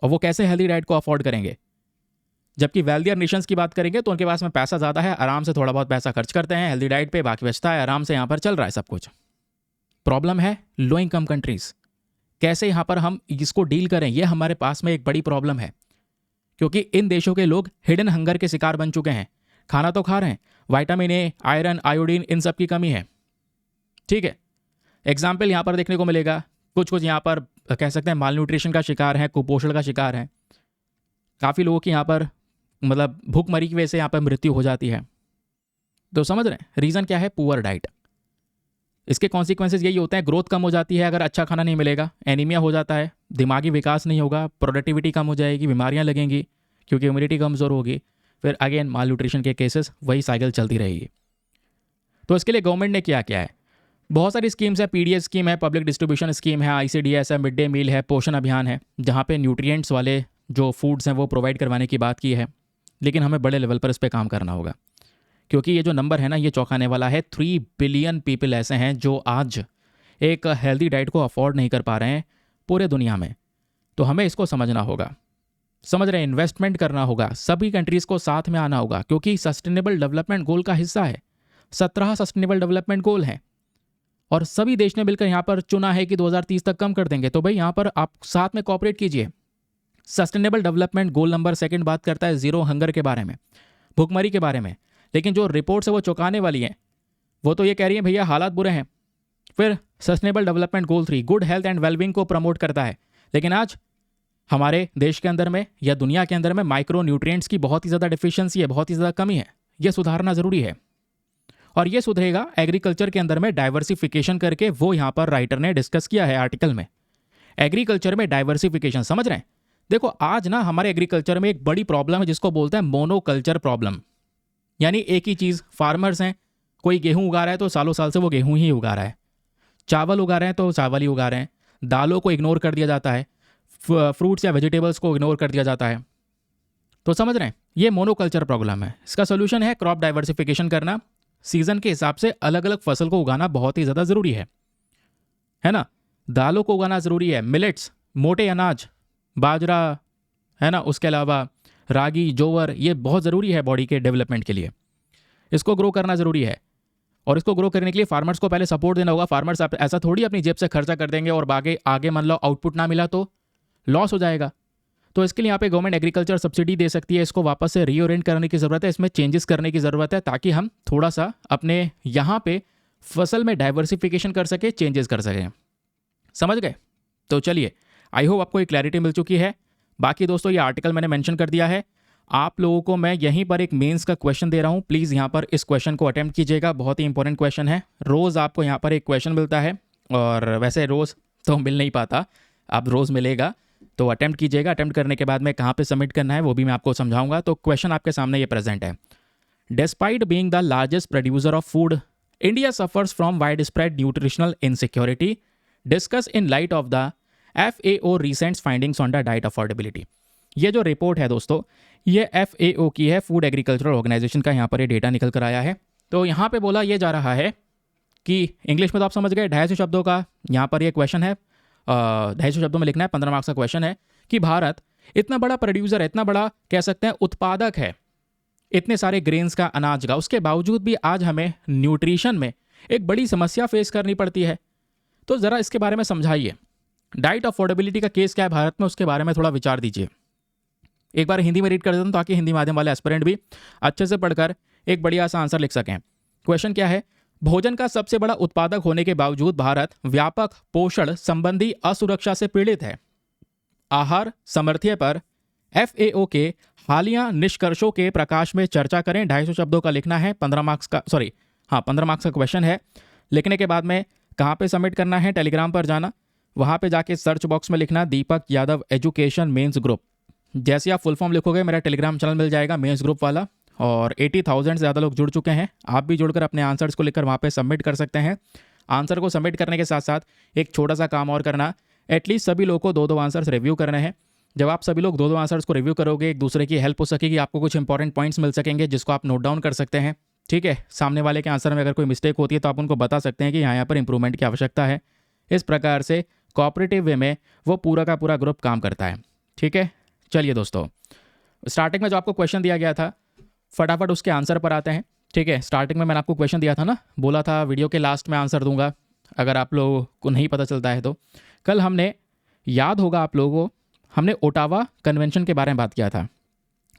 और वो कैसे हेल्दी डाइट को अफोर्ड करेंगे? जबकि वेल्दियर नेशंस की बात करेंगे तो उनके पास में पैसा ज़्यादा है, आराम से थोड़ा बहुत पैसा खर्च करते हैं हेल्दी डाइट पे, बाकी बचता है, आराम से यहाँ पर चल रहा है सब कुछ। प्रॉब्लम है लो इनकम कंट्रीज, कैसे यहाँ पर हम इसको डील करें, ये हमारे पास में एक बड़ी प्रॉब्लम है। क्योंकि इन देशों के लोग हिडन हंगर के शिकार बन चुके हैं, खाना तो खा रहे हैं, विटामिन ए, आयरन, आयोडीन, इन सब की कमी है। ठीक है, एग्जाम्पल यहाँ पर देखने को मिलेगा, कुछ कुछ यहाँ पर कह सकते हैं माल न्यूट्रिशन का शिकार है, कुपोषण का शिकार है, काफ़ी लोगों की यहाँ पर मतलब भूखमरी की वजह से यहाँ पर मृत्यु हो जाती है। तो समझ रहे हैं रीज़न क्या है? Poor diet. इसके कॉन्सिक्वेंसेज यही होते हैं, ग्रोथ कम हो जाती है अगर अच्छा खाना नहीं मिलेगा, एनीमिया हो जाता है, दिमागी विकास नहीं होगा, प्रोडक्टिविटी कम हो जाएगी, बीमारियां लगेंगी क्योंकि इम्यूनिटी कमज़ोर होगी, फिर अगेन माल न्यूट्रिशन के केसेस, वही साइकिल चलती रहेगी। तो इसके लिए गवर्नमेंट ने क्या किया है? बहुत सारी स्कीम्स है, पीडीएस स्कीम है, पब्लिक डिस्ट्रीब्यूशन स्कीम है, आईसीडीएस है, मिड डे मील है, पोषण अभियान है, जहाँ पे न्यूट्रिएंट्स वाले जो फूड्स हैं वो प्रोवाइड करवाने की बात की है। लेकिन हमें बड़े लेवल पर इस पर काम करना होगा, क्योंकि ये जो नंबर है ना, ये चौंकाने वाला है। 3 बिलियन पीपल ऐसे हैं जो आज एक हेल्दी डाइट को अफोर्ड नहीं कर पा रहे हैं पूरे दुनिया में। तो हमें इसको समझना होगा, समझ रहे हैं, इन्वेस्टमेंट करना होगा, सभी कंट्रीज़ को साथ में आना होगा, क्योंकि सस्टेनेबल डेवलपमेंट गोल का हिस्सा है। 17 सस्टेनेबल डेवलपमेंट गोल हैं और सभी देश ने मिलकर यहाँ पर चुना है कि 2030 तक कम कर देंगे। तो भाई यहाँ पर आप साथ में कोऑपरेट कीजिए। सस्टेनेबल डेवलपमेंट गोल नंबर 2 बात करता है जीरो हंगर के बारे में, भूखमरी के बारे में, लेकिन जो रिपोर्ट्स है वो चौंकाने वाली हैं। वो तो ये कह रही है भैया हालात बुरे हैं। फिर sustainable development goal 3 good health and wellbeing को प्रमोट करता है, लेकिन आज हमारे देश के अंदर में या दुनिया के अंदर में माइक्रो न्यूट्रिएंट्स की बहुत ही ज़्यादा डिफिशियंसी है, बहुत ही ज़्यादा कमी है। ये सुधारना ज़रूरी है और ये सुधरेगा एग्रीकल्चर के अंदर में डाइवर्सिफिकेशन करके। वो यहाँ पर राइटर ने डिस्कस किया है आर्टिकल में, एग्रीकल्चर में डाइवर्सिफिकेशन। समझ रहे हैं? देखो आज ना हमारे एग्रीकल्चर में एक बड़ी प्रॉब्लम है जिसको बोलते हैं मोनोकल्चर प्रॉब्लम, यानी एक ही चीज़, फार्मर्स हैं, कोई गेहूं उगा रहा है तो सालों साल से वो गेहूं ही उगा रहा है, चावल उगा रहे हैं तो चावल ही उगा रहे हैं, दालों को इग्नोर कर दिया जाता है, फ्रूट्स या वेजिटेबल्स को इग्नोर कर दिया जाता है। तो समझ रहे हैं, ये मोनोकल्चर प्रॉब्लम है। इसका सोल्यूशन है क्रॉप डाइवर्सिफिकेशन करना, सीजन के हिसाब से अलग अलग फसल को उगाना बहुत ही ज़्यादा ज़रूरी है ना। दालों को उगाना ज़रूरी है, मिलेट्स, मोटे अनाज, बाजरा, है ना, उसके अलावा रागी, जोवर, ये बहुत ज़रूरी है बॉडी के डेवलपमेंट के लिए। इसको ग्रो करना ज़रूरी है और इसको ग्रो करने के लिए फार्मर्स को पहले सपोर्ट देना होगा। फार्मर्स ऐसा थोड़ी अपनी जेब से खर्चा कर देंगे और आगे मान लो आउटपुट ना मिला तो लॉस हो जाएगा। तो इसके लिए यहाँ पे गवर्नमेंट एग्रीकल्चर सब्सिडी दे सकती है, इसको वापस से रीओरिएंट करने की ज़रूरत है, इसमें चेंजेस करने की ज़रूरत है, ताकि हम थोड़ा सा अपने यहाँ पे फसल में डाइवर्सिफिकेशन कर सके, चेंजेस कर सकें। समझ गए? तो चलिए, आई होप आपको एक क्लैरिटी मिल चुकी है। बाकी दोस्तों ये आर्टिकल मैंने मेंशन कर दिया है। आप लोगों को मैं यहीं पर एक मेंस का क्वेश्चन दे रहा हूँ, प्लीज़ यहाँ पर इस क्वेश्चन को अटेम्प्ट कीजिएगा। बहुत ही इंपॉर्टेंट क्वेश्चन है। रोज़ आपको यहाँ पर एक क्वेश्चन मिलता है और वैसे रोज़ तो मिल नहीं पाता, अब रोज़ मिलेगा, तो अटेम्प्ट कीजिएगा। अटेम्प्ट करने के बाद में कहाँ पे सबमिट करना है वो भी मैं आपको समझाऊंगा। तो क्वेश्चन आपके सामने ये प्रेजेंट है। Despite being the largest producer of food, India suffers from wide spread nutritional insecurity, discuss in light of the FAO recent findings on the diet affordability. ये जो रिपोर्ट है दोस्तों, ये FAO की है, फूड एग्रीकल्चरल ऑर्गेनाइजेशन का यहाँ पर ये डेटा निकल कर आया है। तो यहाँ पे बोला ये जा रहा है कि इंग्लिश में तो आप समझ गए, 250 शब्दों का यहाँ पर ये क्वेश्चन है, 250 शब्दों में लिखना है, 15 मार्क्स का क्वेश्चन है कि भारत इतना बड़ा प्रोड्यूसर है, इतना बड़ा कह सकते हैं उत्पादक है इतने सारे ग्रेन्स का, अनाज का, उसके बावजूद भी आज हमें न्यूट्रिशन में एक बड़ी समस्या फेस करनी पड़ती है। तो ज़रा इसके बारे में समझाइए, डाइट अफोर्डेबिलिटी का केस क्या है भारत में, उसके बारे में थोड़ा विचार दीजिए। एक बार हिंदी में रीड कर देता हूँ ताकि हिंदी माध्यम वाले एस्पिरेंट भी अच्छे से पढ़कर एक बढ़िया सा आंसर लिख सकें। क्वेश्चन क्या है? भोजन का सबसे बड़ा उत्पादक होने के बावजूद भारत व्यापक पोषण संबंधी असुरक्षा से पीड़ित है। आहार समर्थ्य पर FAO के हालिया निष्कर्षों के प्रकाश में चर्चा करें। 250 शब्दों का लिखना है, 15 मार्क्स का 15 मार्क्स का क्वेश्चन है। लिखने के बाद में कहाँ पे सबमिट करना है? टेलीग्राम पर जाना, वहाँ पे जाके सर्च बॉक्स में लिखना Deepak Yadav education mains group. जैसे आप फुल फॉर्म लिखोगे मेरा टेलीग्राम चैनल मिल जाएगा मेंस ग्रुप वाला, और 80,000 से ज़्यादा लोग जुड़ चुके हैं। आप भी जुड़कर अपने आंसर्स को लिखकर वहाँ पे सबमिट कर सकते हैं। आंसर को सबमिट करने के साथ साथ एक छोटा सा काम और करना, एटलीस्ट सभी लोगों को 2-2 आंसर्स रिव्यू करने हैं। जब आप सभी लोग 2-2 आंसर्स को रिव्यू करोगे, एक दूसरे की हेल्प हो सकेगी, आपको कुछ इंपॉर्टेंट पॉइंट्स मिल सकेंगे जिसको आप नोट डाउन कर सकते हैं। ठीक है, सामने वाले के आंसर में अगर कोई मिस्टेक होती है तो आप उनको बता सकते हैं कि यहाँ पर इंप्रूवमेंट की आवश्यकता है। इस प्रकार से कोऑपरेटिव वे में वो पूरा का पूरा ग्रुप काम करता है। ठीक है, चलिए दोस्तों, स्टार्टिंग में जो आपको क्वेश्चन दिया गया था फटाफट उसके आंसर पर आते हैं। ठीक है, स्टार्टिंग में मैंने आपको क्वेश्चन दिया था ना, बोला था वीडियो के लास्ट में आंसर दूंगा, अगर आप लोगों को नहीं पता चलता है तो। कल हमने, याद होगा आप लोगों को, हमने ओटावा कन्वेंशन के बारे में बात किया था,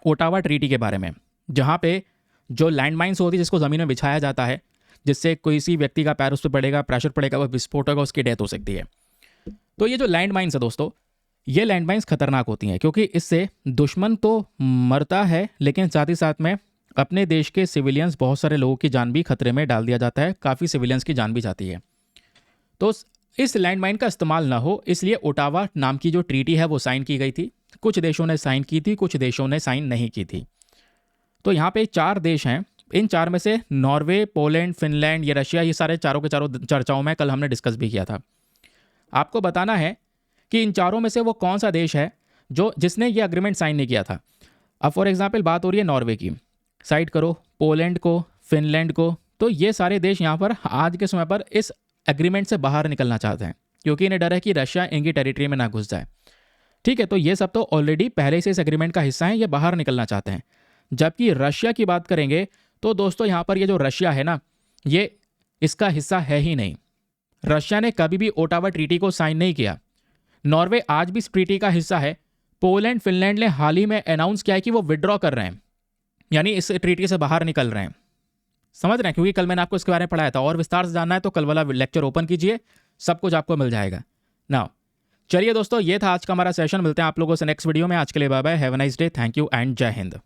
ओटावा ट्रीटी के बारे में, जहाँ पे जो लैंड माइन्स होती है जिसको ज़मीन में बिछाया जाता है, जिससे कोई सी व्यक्ति का पैर उस पर पड़ेगा, प्रेशर पड़ेगा, वह विस्फोट होगा, उसकी डेथ हो सकती है। तो ये जो लैंड माइन्स है दोस्तों, ये लैंड माइन्स खतरनाक होती हैं क्योंकि इससे दुश्मन तो मरता है, लेकिन साथ ही साथ में अपने देश के सिविलियंस, बहुत सारे लोगों की जान भी खतरे में डाल दिया जाता है, काफ़ी सिविलियंस की जान भी जाती है। तो इस लैंड माइन का इस्तेमाल ना हो इसलिए ओटावा नाम की जो ट्रीटी है वो साइन की गई थी। कुछ देशों ने साइन की थी, कुछ देशों ने साइन नहीं की थी। तो यहाँ पे 4 देश हैं, इन 4 में से नॉर्वे, पोलैंड, फिनलैंड, ये रशिया, ये सारे चारों के चारों चर्चाओं में कल हमने डिस्कस भी किया था। आपको बताना है कि इन चारों में से वो कौन सा देश है जिसने ये अग्रीमेंट साइन नहीं किया था। अब फॉर एग्जाम्पल बात हो रही है नॉर्वे की, साइड करो पोलैंड को, फिनलैंड को, तो ये सारे देश यहाँ पर आज के समय पर इस एग्रीमेंट से बाहर निकलना चाहते हैं क्योंकि इन्हें डर है कि रशिया इनकी टेरिटरी में ना घुस जाए। ठीक है, तो ये सब तो ऑलरेडी पहले से इस एग्रीमेंट का हिस्सा हैं, ये बाहर निकलना चाहते हैं। जबकि रशिया की बात करेंगे तो दोस्तों यहाँ पर ये जो रशिया है ना, ये इसका हिस्सा है ही नहीं। रशिया ने कभी भी ओटावा ट्रीटी को साइन नहीं किया। नॉर्वे आज भी इस ट्रीटी का हिस्सा है। पोलैंड, फिनलैंड ने हाल ही में अनाउंस किया है कि वो विड्रॉ कर रहे हैं, यानी इस ट्रीटी से बाहर निकल रहे हैं। समझ रहे हैं, क्योंकि कल मैंने आपको इसके बारे में पढ़ाया था। और विस्तार से जानना है तो कल वाला लेक्चर ओपन कीजिए, सब कुछ आपको मिल जाएगा। नाउ चलिए दोस्तों, ये था आज का हमारा सेशन। मिलते हैं आप लोगों से नेक्स्ट वीडियो में। आज के लिए bye bye, have a nice day, thank you and जय हिंद।